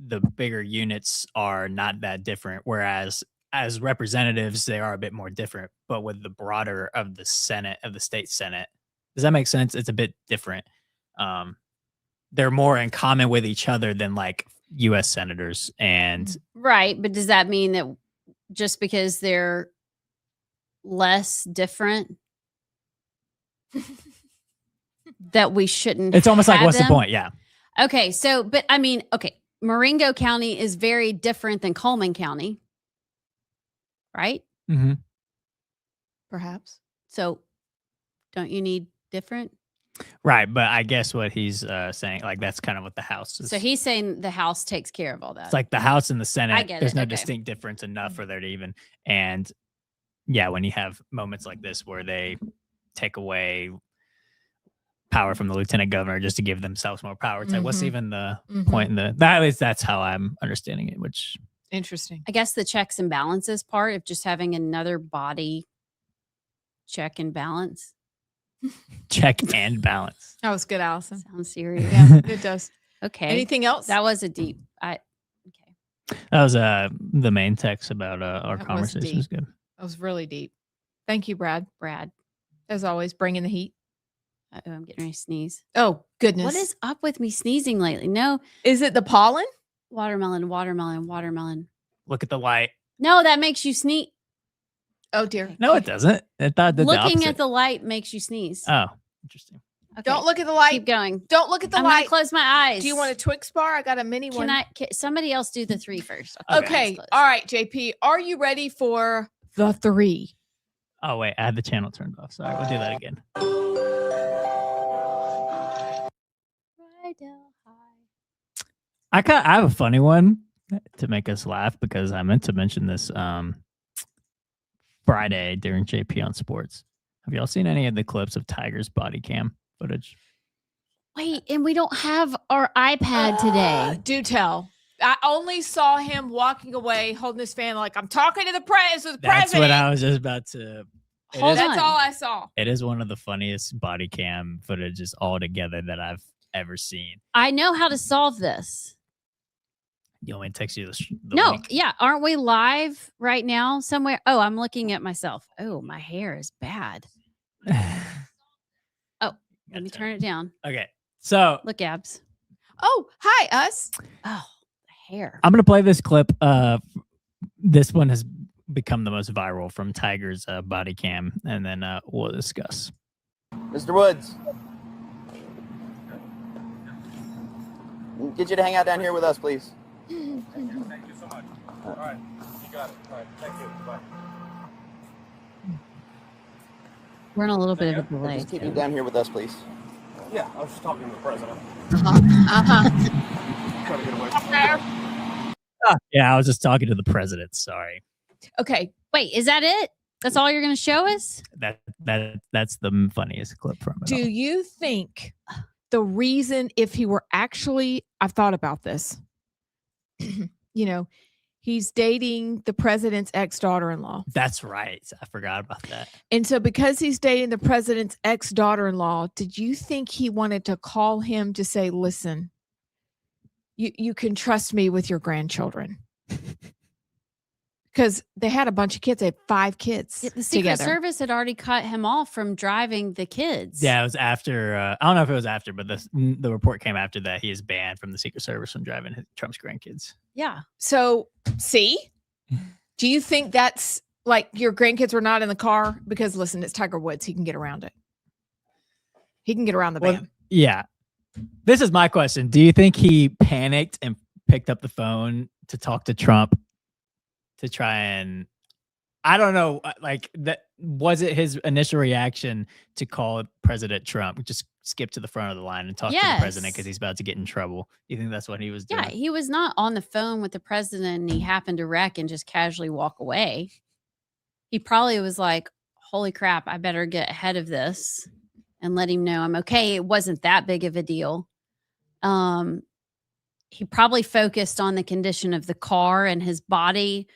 the bigger units are not that different. Whereas as representatives, they are a bit more different. But with the broader of the Senate, of the state Senate, does that make sense? It's a bit different. They're more in common with each other than like U.S. senators. And right. But does that mean that just because they're less different, that we shouldn't? It's almost like, have what's them? the point? Yeah. Okay. So, but I mean, okay. Marengo County is very different than Coleman County. Right? Mm-hmm. Perhaps. So don't you need different? Right. But I guess what he's saying, like, that's kind of what the House is. So he's saying the House takes care of all that. It's like the House and the Senate. I get There's it, no okay. distinct difference enough for there to even. And yeah, when you have moments like this where they take away power from the lieutenant governor just to give themselves more power. It's like, what's even the Mhm. point in the, that at least that's how I'm understanding it, which Interesting. I guess the checks and balances part of just having another body check and balance. check and balance. That was good, Allison. Sounds serious. Yeah, it does. Okay. Anything else? That was a deep. Okay. That was the main text about our That was conversation is deep. good. That was really deep. Thank you, Brad. Brad. As always, bringing the heat. I'm getting ready to sneeze. Oh, goodness. What is up with me sneezing lately? No. Is it the pollen? Watermelon, watermelon, watermelon. Look at the light. No, that makes you sneeze. Oh, dear. No, it doesn't. I thought it did the Looking opposite. at the light makes you sneeze. Oh, interesting. Okay. Don't look at the light. Keep going. Don't look at the I'm gonna light. close my eyes. Do you want a Twix bar? I got a mini one. Can somebody else do the 3 first? Okay. All right, JP. Are you ready for the 3? Oh, wait. I had the channel turned off. Sorry. We'll do that again. I have a funny one to make us laugh because I meant to mention this Friday during JP on Sports. Have y'all seen any of the clips of Tiger's body cam footage? Wait, and we don't have our iPad today. Do tell. I only saw him walking away holding his fan like, I'm talking to the president. That's what I was just about to. That's all I saw. It is one of the funniest body cam footages altogether that I've ever seen. I know how to solve this. You want me to text you the No, link? yeah. Aren't we live right now somewhere? Oh, I'm looking at myself. Oh, my hair is bad. Oh, let me turn it down. Okay. So Look, Abs. Oh, hi, us. Oh, the hair. I'm going to play this clip. This one has become the most viral from Tiger's body cam, and then we'll discuss. Mr. Woods, get you to hang out down here with us, please. Thank you so much. All right. You got it. All right. Thank you. Bye. We're in a little bit of a delay. Just keep you down here with us, please. Yeah, I was just talking to the president. Uh-huh. Trying to get away from Yeah, I was just talking to the president. Sorry. Okay. Wait, is that it? That's all you're going to show us? That's the funniest clip from it. Do you think the reason, if he were actually, I've thought about this, you know, he's dating the president's ex-daughter-in-law. That's right. I forgot about that. And so because he's dating the president's ex-daughter-in-law, did you think he wanted to call him to say, listen, you can trust me with your grandchildren? Because they had a bunch of kids. They had 5 kids. Yeah, the Secret together. Service had already cut him off from driving the kids. Yeah, it was after. I don't know if it was after, but the report came after that. He is banned from the Secret Service from driving Trump's grandkids. Yeah. So, see? Do you think that's like your grandkids were not in the car? Because listen, it's Tiger Woods. He can get around it. He can get around the ban. Yeah. This is my question. Do you think he panicked and picked up the phone to talk to Trump to try and, I don't know, like that, was it his initial reaction to call President Trump, just skip to the front of the line and talk to the president because he's about to get in trouble? You think that's what he was doing? Yeah, he was not on the phone with the president and he happened to wreck and just casually walk away. He probably was like, holy crap, I better get ahead of this and let him know I'm okay. It wasn't that big of a deal. He probably focused on the condition of the car and his body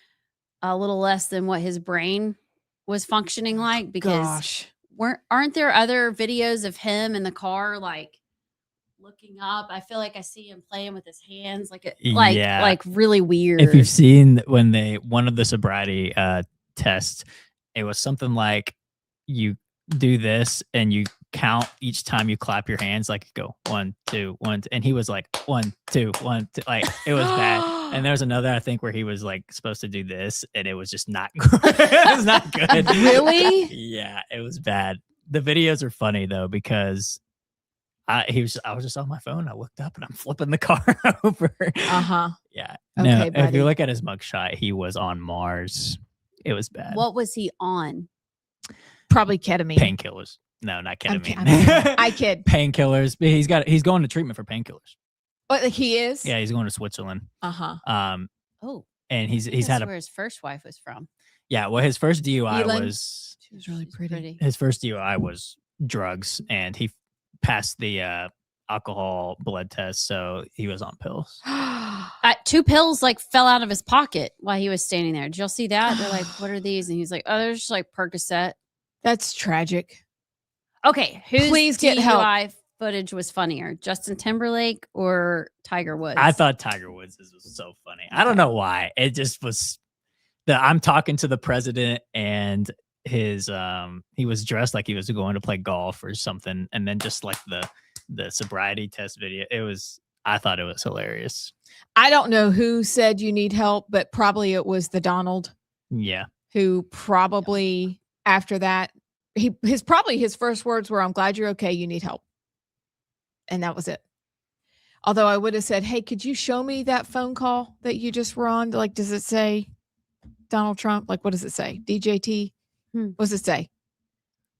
a little less than what his brain was functioning like, because aren't there other videos of him in the car like looking up? I feel like I see him playing with his hands like really weird. If you've seen one of the sobriety tests, it was something like you do this and you count each time you clap your hands, like go 1, 2, 1, and he was like 1, 2, 1, 2, like it was bad. And there's another, I think, where he was like supposed to do this, and it was just not good. It was not good. Really? Yeah, it was bad. The videos are funny though, because I was just on my phone. I looked up and I'm flipping the car over. Yeah. Okay, no, if you look at his mugshot, he was on Mars. It was bad. What was he on? Probably ketamine. Painkillers. No, not ketamine. I kid. Painkillers. He's going to treatment for painkillers. But he is? Yeah, he's going to Switzerland. Oh. And he's That's had where his first wife was from. Yeah, well, his first DUI Elin? was She was really pretty. his first DUI was drugs, and he passed the alcohol blood test, so he was on pills. 2 pills like fell out of his pocket while he was standing there. Did y'all see that? They're like, what are these? And he's like, oh, they're just like Percocet. That's tragic. Okay, whose Please get help. DUI footage was funnier, Justin Timberlake or Tiger Woods? I thought Tiger Woods was so funny. I don't know why. It just was I'm talking to the president and his he was dressed like he was going to play golf or something, and then just like the sobriety test video. I thought it was hilarious. I don't know who said you need help, but probably it was the Donald. Yeah. Who probably after that, his first words were, "I'm glad you're okay. You need help." And that was it. Although I would have said, "Hey, could you show me that phone call that you just were on? Like, does it say Donald Trump? Like, what does it say? DJT? What does it say?"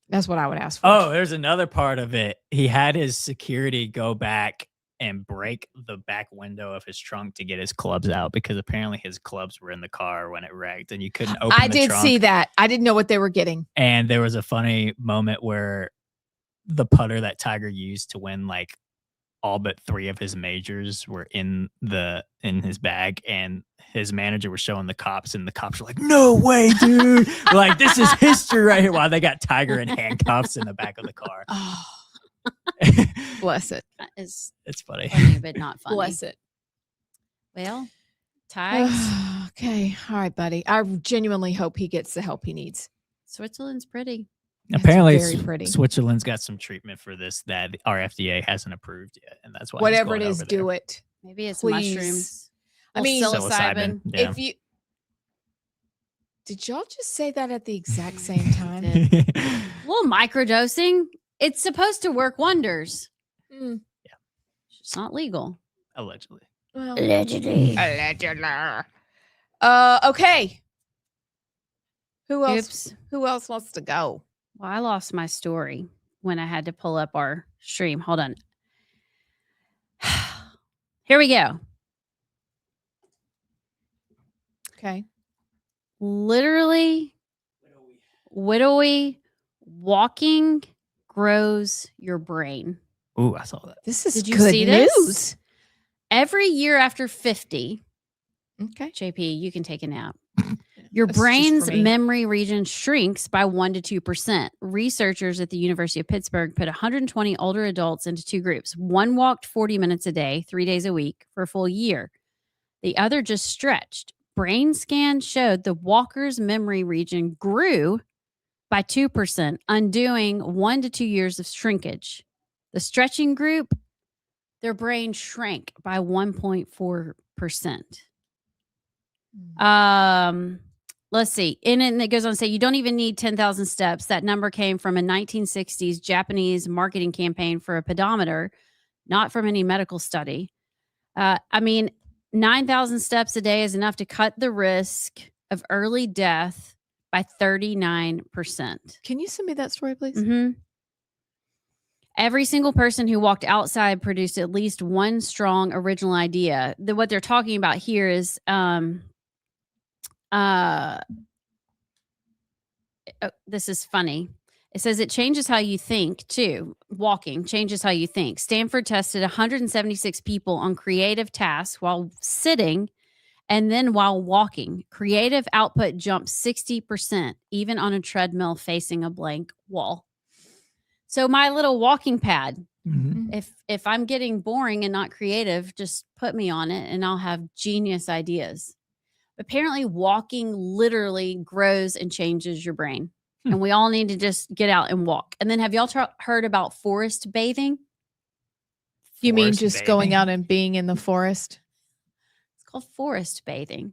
That's what I would ask for. Oh, there's another part of it. He had his security go back and break the back window of his trunk to get his clubs out, because apparently his clubs were in the car when it wrecked and you couldn't open the trunk. I did see that. I didn't know what they were getting. And there was a funny moment where the putter that Tiger used to win like all but 3 of his majors were in his bag, and his manager was showing the cops, and the cops were like, "No way, dude." Like, this is history right here, while they got Tiger in handcuffs in the back of the car. Oh. Bless it. It's funny. But not funny. Bless it. Well, Tigers. Okay. All right, buddy. I genuinely hope he gets the help he needs. Switzerland's pretty. Apparently, very pretty. Switzerland's got some treatment for this that our FDA hasn't approved yet, and that's why whatever it is, do it. Maybe it's Please. mushrooms. I mean, psilocybin. Yeah. Did y'all just say that at the exact same time? Little microdosing. It's supposed to work wonders. Yeah. It's not legal. Allegedly. Well, Allegedly. Okay. Who else? Oops. Who else wants to go? Well, I lost my story when I had to pull up our stream. Hold on. Here we go. Okay. Literally, widowy walking grows your brain. Ooh, I saw that. This is Did you good see news. this? Every year after 50, Okay. JP, you can take a nap. Your That's just brain's for me. memory region shrinks by 1 to 2%. Researchers at the University of Pittsburgh put 120 older adults into 2 groups. One walked 40 minutes a day, 3 days a week for a full year. The other just stretched. Brain scans showed the walker's memory region grew by 2%, undoing 1 to 2 years of shrinkage. The stretching group, their brain shrank by 1.4%. Let's see. And it goes on to say you don't even need 10,000 steps. That number came from a 1960s Japanese marketing campaign for a pedometer, not from any medical study. 9,000 steps a day is enough to cut the risk of early death by 39%. Can you send me that story, please? Mm-hmm. Every single person who walked outside produced at least one strong original idea. What they're talking about here is this is funny. It says it changes how you think too. Walking changes how you think. Stanford tested 176 people on creative tasks while sitting and then while walking. Creative output jumped 60%, even on a treadmill facing a blank wall. So my little walking pad, if I'm getting boring and not creative, just put me on it and I'll have genius ideas. Apparently walking literally grows and changes your brain. And we all need to just get out and walk. And then have y'all heard about forest bathing? You mean just going out and being in the forest? It's called forest bathing.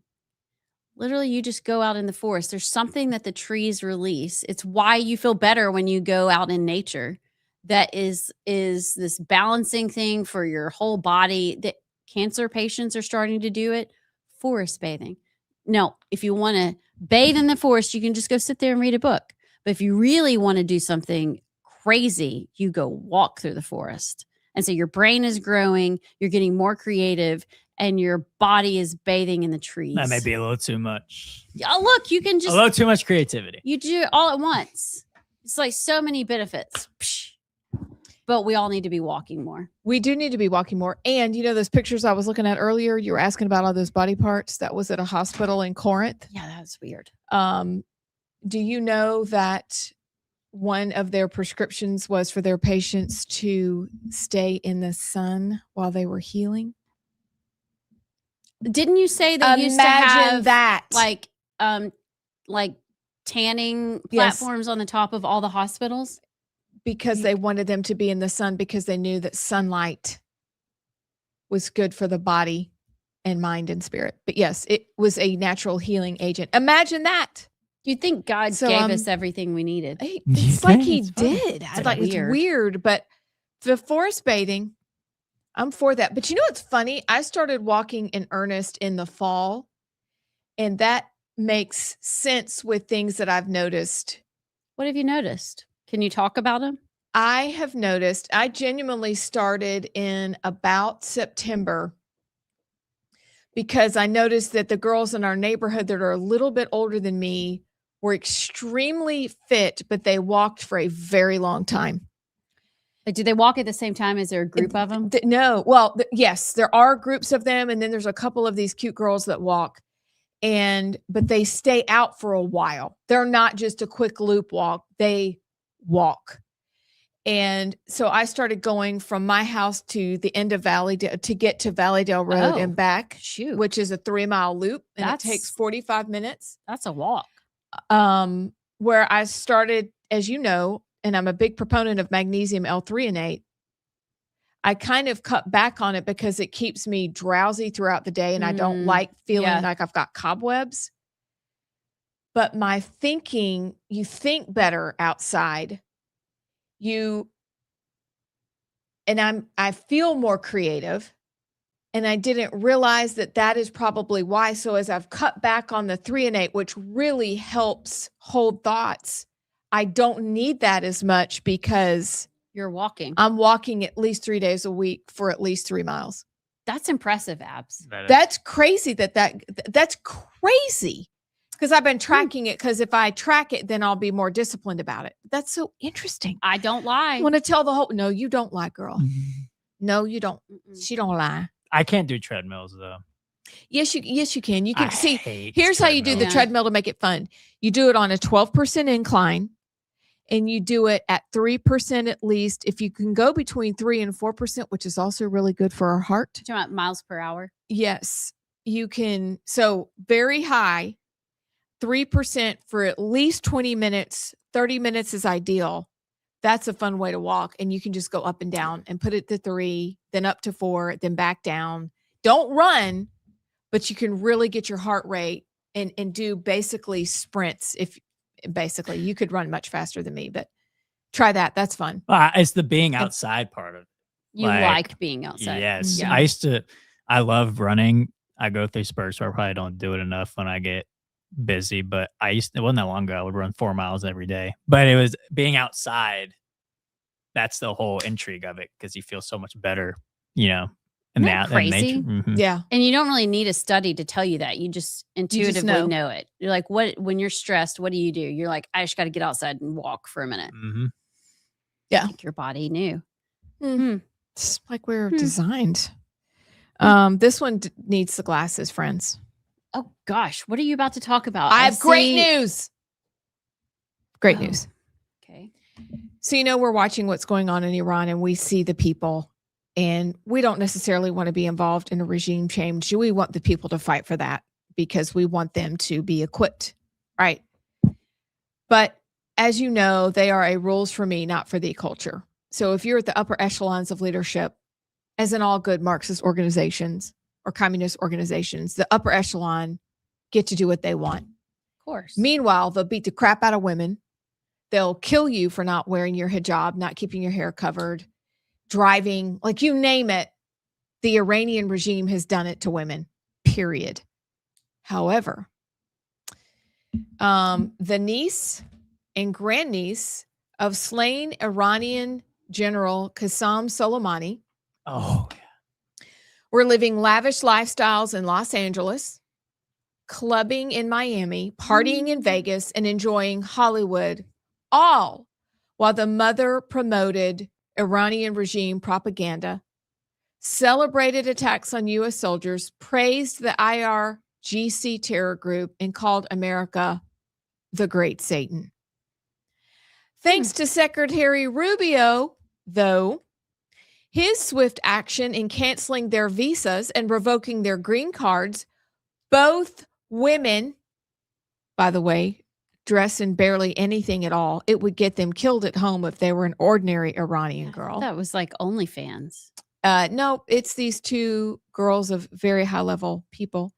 Literally, you just go out in the forest. There's something that the trees release. It's why you feel better when you go out in nature. That is this balancing thing for your whole body. That cancer patients are starting to do it. Forest bathing. No, if you want to bathe in the forest, you can just go sit there and read a book. But if you really want to do something crazy, you go walk through the forest. And so your brain is growing, you're getting more creative, and your body is bathing in the trees. That may be a little too much. Oh, look, you can just... A little too much creativity. You do it all at once. It's like so many benefits. Psh. But we all need to be walking more. We do need to be walking more. And those pictures I was looking at earlier, you were asking about all those body parts. That was at a hospital in Corinth. Yeah, that's weird. Do you know that one of their prescriptions was for their patients to stay in the sun while they were healing? Didn't you say they used to Imagine have that. like tanning Yes. platforms on the top of all the hospitals? Because they wanted them to be in the sun because they knew that sunlight was good for the body and mind and spirit. But yes, it was a natural healing agent. Imagine that. You'd think God So, gave us everything we needed. It's like he did. It's Like weird. it's weird, but the forest bathing, I'm for that. But what's funny? I started walking in earnest in the fall, and that makes sense with things that I've noticed. What have you noticed? Can you talk about them? I have noticed I genuinely started in about September because I noticed that the girls in our neighborhood that are a little bit older than me were extremely fit, but they walked for a very long time. Like, do they walk at the same time? Is there a group of them? No. Well, yes, there are groups of them. And then there's a couple of these cute girls that walk. But they stay out for a while. They're not just a quick loop walk. They walk. And so I started going from my house to the end of Valleydale to get to Valleydale Road and back, which is a 3-mile loop. And it takes 45 minutes. That's a walk. Where I started, as you know, and I'm a big proponent of magnesium L-threonate. I kind of cut back on it because it keeps me drowsy throughout the day and I don't like feeling like I've got cobwebs. But my thinking, you think better outside. I feel more creative, and I didn't realize that is probably why. So as I've cut back on the threonate, which really helps hold thoughts, I don't need that as much because you're walking. I'm walking at least 3 days a week for at least 3 miles. That's impressive, Abs. That's crazy. That's crazy. Because I've been tracking it. Because if I track it, then I'll be more disciplined about it. That's so interesting. I don't lie. I want to tell the whole. No, you don't lie, girl. No, you don't. She don't lie. I can't do treadmills though. Yes, you can. You can see. hate Here's how you do the treadmill. treadmill to make it fun. You do it on a 12% incline, and you do it at 3% at least. If you can go between 3 and 4%, which is also really good for our heart. You're talking about miles per hour? Yes, you can. So very high, 3% for at least 20 minutes. 30 minutes is ideal. That's a fun way to walk. And you can just go up and down and put it to 3, then up to 4, then back down. Don't run, but you can really get your heart rate and do basically sprints. Basically, you could run much faster than me, but try that. That's fun. It's the being outside part of it. You like being outside. Yes. Yeah. I love running. I go through spurts where I probably don't do it enough when I get busy, but it wasn't that long ago. I would run 4 miles every day, but it was being outside. That's the whole intrigue of it because you feel so much better, in crazy? nature. Yeah. And you don't really need a study to tell you that. You just intuitively know it. You're like, when you're stressed, what do? You're like, I just got to get outside and walk for a minute. Mm-hmm. Yeah. I think your body knew. It's like we're designed. This one needs the glasses, friends. Oh gosh, what are you about to talk about? I have great news. Great news. Okay. So, we're watching what's going on in Iran and we see the people, and we don't necessarily want to be involved in a regime change. We want the people to fight for that because we want them to be equipped. Right. But as you know, they are a rules for me, not for the culture. So if you're at the upper echelons of leadership, as in all good Marxist organizations or communist organizations, the upper echelon get to do what they want. Of course. Meanwhile, they'll beat the crap out of women. They'll kill you for not wearing your hijab, not keeping your hair covered, driving, like you name it. The Iranian regime has done it to women, period. However, the niece and grandniece of slain Iranian General Qasem Soleimani were living lavish lifestyles in Los Angeles, clubbing in Miami, partying in Vegas, and enjoying Hollywood, all while the mother promoted Iranian regime propaganda, celebrated attacks on U.S. soldiers, praised the IRGC terror group, and called America the Great Satan. Thanks to Secretary Rubio, though, his swift action in canceling their visas and revoking their green cards, both women, by the way, dress in barely anything at all. It would get them killed at home if they were an ordinary Iranian girl. That was like OnlyFans. No, it's these two girls of very high level people.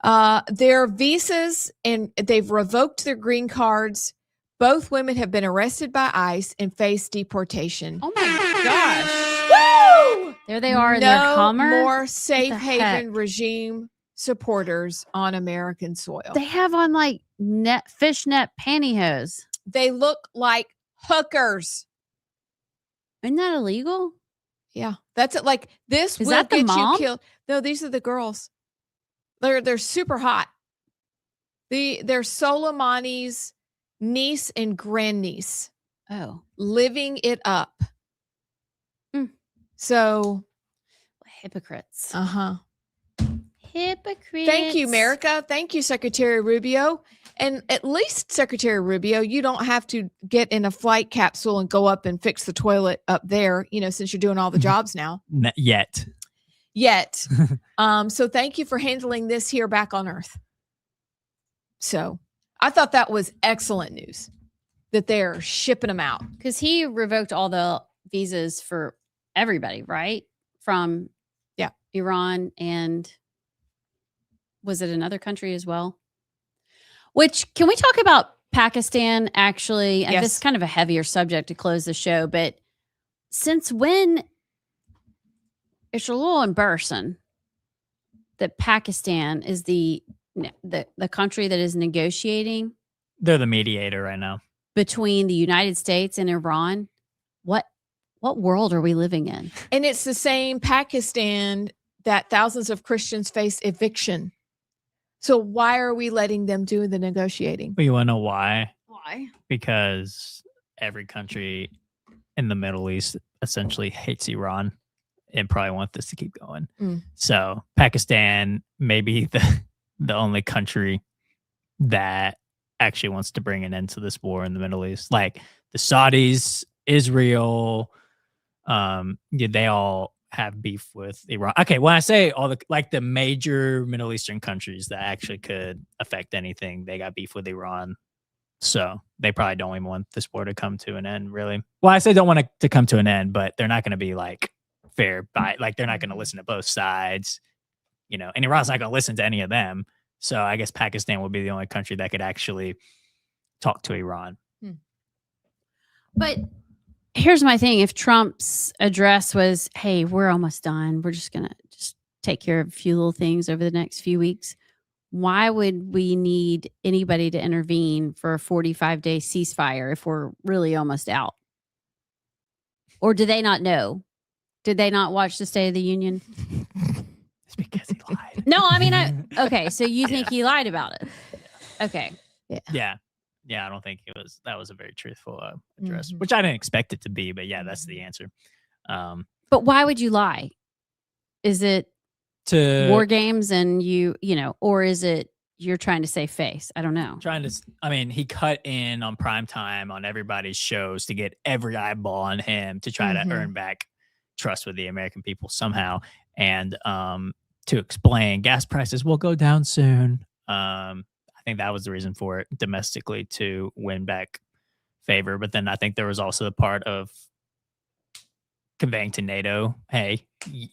Their visas, and they've revoked their green cards. Both women have been arrested by ICE and face deportation. Oh my gosh. Woo! There they are in their Hummer. No more safe the haven heck? regime supporters on American soil. They have on like fishnet pantyhose. They look like hookers. Isn't that illegal? Yeah, that's it. Like this Is will that the get mom? you killed. No, these are the girls. They're super hot. They're Soleimani's niece and grandniece. Oh, living it up. So, hypocrites. Hypocrites. Thank you, America. Thank you, Secretary Rubio. And at least, Secretary Rubio, you don't have to get in a flight capsule and go up and fix the toilet up there, since you're doing all the jobs now. Yet. So thank you for handling this here back on Earth. So I thought that was excellent news that they're shipping them out. Because he revoked all the visas for everybody, right? From Iran, and was it another country as well? Which, can we talk about Pakistan actually? And this is kind of a heavier subject to close the show, but since when, it's a little embarrassing that Pakistan is the country that is negotiating. They're the mediator right now between the United States and Iran. What world are we living in? And it's the same Pakistan that thousands of Christians face eviction. So why are we letting them do the negotiating? Well, you want to know why? Why? Because every country in the Middle East essentially hates Iran and probably want this to keep going. So Pakistan may be the only country that actually wants to bring an end to this war in the Middle East. Like the Saudis, Israel, they all have beef with Iran. Okay, when I say all the major Middle Eastern countries that actually could affect anything, they got beef with Iran. So they probably don't even want this war to come to an end, really. Well, I say don't want it to come to an end, but they're not going to be like fair by, like they're not going to listen to both sides, and Iran's not going to listen to any of them. So I guess Pakistan will be the only country that could actually talk to Iran. But here's my thing. If Trump's address was, hey, we're almost done, we're just going to take care of a few little things over the next few weeks, why would we need anybody to intervene for a 45-day ceasefire if we're really almost out? Or do they not know? Did they not watch the State of the Union? It's because he lied. No, I mean, okay, so you think he lied about it. Okay. Yeah, I don't think that was a very truthful address, which I didn't expect it to be, but yeah, that's the answer. But why would you lie? Is it to war games and or is it you're trying to save face? I don't know. He cut in on primetime on everybody's shows to get every eyeball on him to try to earn back trust with the American people somehow. And to explain gas prices will go down soon. I think that was the reason for it domestically, to win back favor. But then I think there was also the part of conveying to NATO, hey,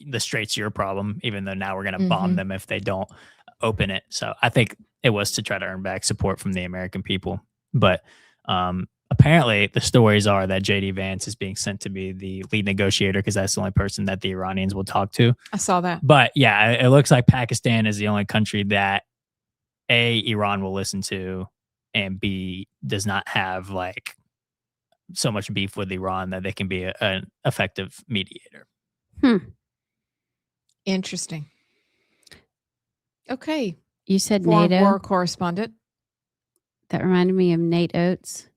the strait's your problem, even though now we're going to bomb them if they don't open it. So I think it was to try to earn back support from the American people. But apparently the stories are that JD Vance is being sent to be the lead negotiator because that's the only person that the Iranians will talk to. I saw that. But yeah, it looks like Pakistan is the only country that A, Iran will listen to, and B, does not have like so much beef with Iran that they can be an effective mediator. Interesting. Okay. You said Foreign NATO? war correspondent. That reminded me of Nate Oates.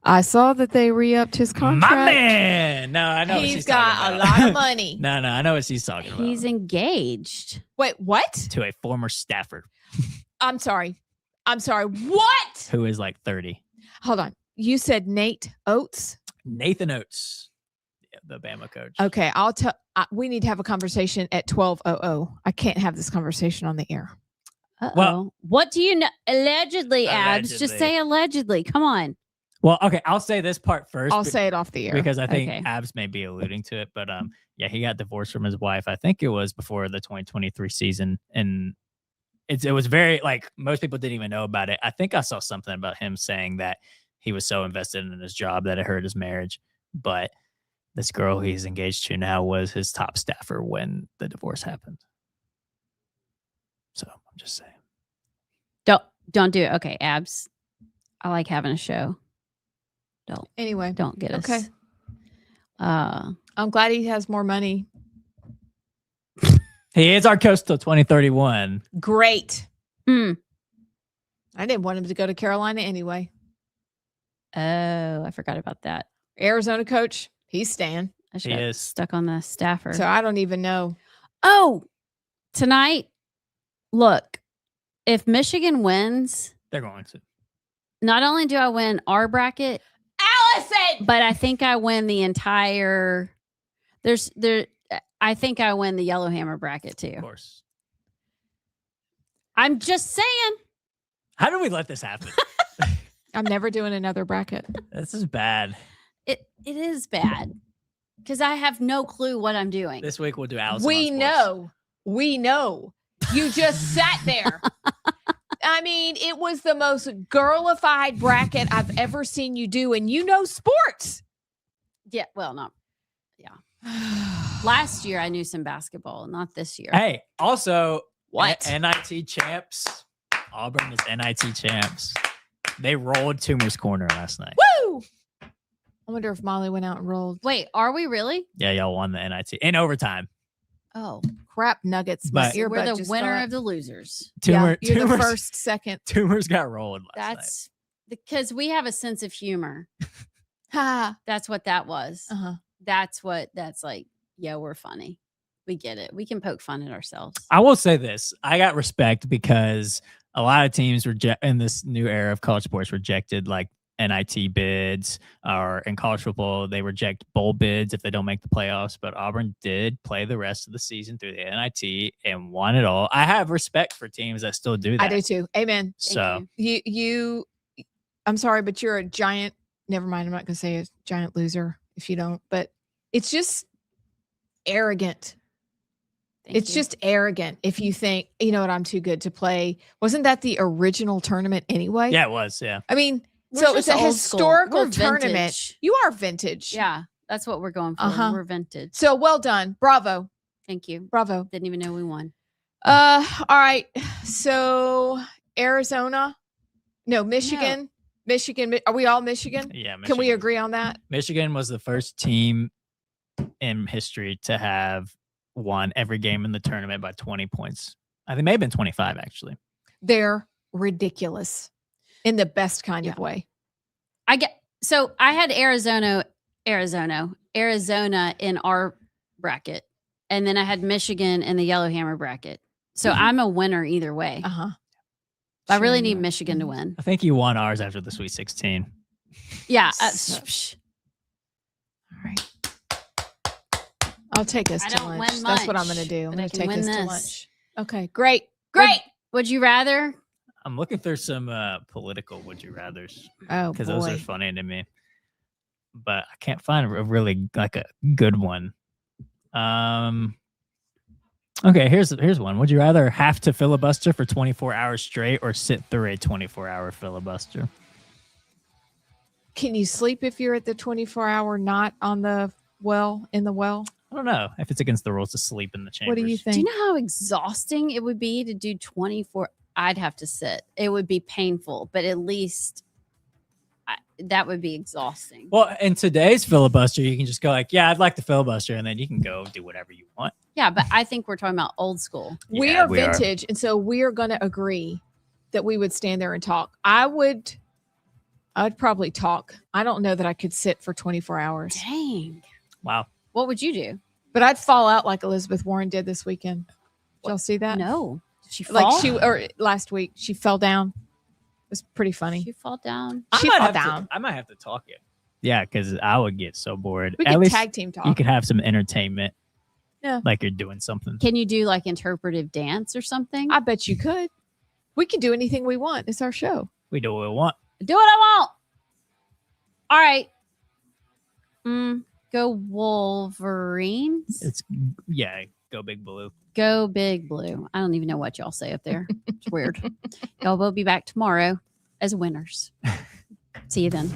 I saw that they re-upped his contract. My man. No, I know. He's got a lot of money. No, I know what she's talking about. He's engaged. Wait, what? To a former staffer I'm sorry. What? who is like 30. Hold on. You said Nate Oates? Nathan Oates, the Bama coach. Okay, I'll tell. We need to have a conversation at 12:00. I can't have this conversation on the air. Well, what do you know? Allegedly, Abs. Just Allegedly. say allegedly. Come on. Well, okay, I'll say this part first. I'll say it off the air because I think Okay. Abs may be alluding to it. But yeah, he got divorced from his wife. I think it was before the 2023 season, and it was very like most people didn't even know about it. I think I saw something about him saying that he was so invested in his job that it hurt his marriage. But this girl he's engaged to now was his top staffer when the divorce happened. So I'm just saying. Don't do it. Okay, Abs. I like having a show. Anyway, Don't get us. okay. I'm glad he has more money. He is our coach till 2031. Great. Hmm. I didn't want him to go to Carolina anyway. Oh, I forgot about that. Arizona coach, he's staying. I should He have is. stuck on the staffer. So I don't even know. Oh, tonight, look, if Michigan wins, They're going to. not only do I win our bracket, Allison! but I think I win the entire. I think I win the Yellowhammer bracket too. Of course. I'm just saying. How did we let this happen? I'm never doing another bracket. This is bad. It is bad because I have no clue what I'm doing. This week we'll do Allison. We on sports. know. You just sat there. I mean, it was the most girlified bracket I've ever seen you do, and you know sports. Yeah, well, not. Yeah. Last year I knew some basketball, not this year. Hey, also, What? NIT champs. Auburn is NIT champs. They rolled Toomer's Corner last night. Woo! I wonder if Molly went out and rolled. Wait, are we really? Yeah, y'all won the NIT in overtime. Oh, Crap nuggets. But- My we're earbud the just winner thought. of the losers. Toomer, Yeah, you're the Toomer's- first, second. Toomer's got rolled last night. That's because we have a sense of humor. Ha. That's what that was. Uh-huh. That's like, yeah, we're funny. We get it. We can poke fun at ourselves. I will say this. I got respect because a lot of teams in this new era of college sports rejected like NIT bids, or in college football, they reject bowl bids if they don't make the playoffs. But Auburn did play the rest of the season through the NIT and won it all. I have respect for teams that still do that. I do too. Amen. So You I'm sorry, but you're a giant. Never mind. I'm not going to say a giant loser if you don't, but it's just arrogant. It's just arrogant if you think, you know what, I'm too good to play. Wasn't that the original tournament anyway? yeah, it was. Yeah. I mean, We're so it's just a old school. historical We're tournament. vintage. You are vintage. Yeah, that's what we're going for. Uh-huh. We're vintage. So well done. Bravo. Thank you. Bravo. Didn't even know we won. All right. So Arizona. No, Michigan. Michigan. Are we all Michigan? Yeah. Can we Michigan. agree on that? Michigan was the first team in history to have won every game in the tournament by 20 points. I think it may have been 25 actually. They're ridiculous in the best kind of way. I had Arizona in our bracket, and then I had Michigan in the Yellowhammer bracket. So I'm a winner either way. Uh-huh. I really need Michigan to win. I think you won ours after the Sweet 16. Yeah. All right. I'll take us I to don't lunch. win That's what I'm much, going to do. I'm but going I to can take win us to this. lunch. Okay, great. Great. Would you rather? I'm looking through some political would you rathers Oh, because those are boy. funny to me, but I can't find a really like a good one. Okay, here's one. Would you rather have to filibuster for 24 hours straight or sit through a 24-hour filibuster? Can you sleep if you're at the 24-hour not on the well, in the well? I don't know if it's against the rules to sleep in the chambers. What do you think? Do you know how exhausting it would be to do 24? I'd have to sit. It would be painful, but at least that would be exhausting. Well, in today's filibuster, you can just go like, yeah, I'd like to filibuster, and then you can go do whatever you want. Yeah, but I think we're talking about old school. We Yeah, are vintage, and so we are going to agree that we would stand there and talk. I would I'd probably talk. I don't know that I could sit for 24 hours. Dang. Wow. What would you do? But I'd fall out like Elizabeth Warren did this weekend. Did y'all see that? No. Did she fall? Or last week, she fell down. It was pretty funny. She fall down. She fell down. I might have to talk it. Yeah, because I would get so bored. We At could least tag team talk. you could have some entertainment. Yeah. Like you're doing something. Can you do like interpretive dance or something? I bet you could. We can do anything we want. It's our show. We do what we want. Do what I want. All right. Go Wolverines. Go Big Blue. Go Big Blue. I don't even know what y'all say up there. It's weird. Y'all will be back tomorrow as winners. See you then.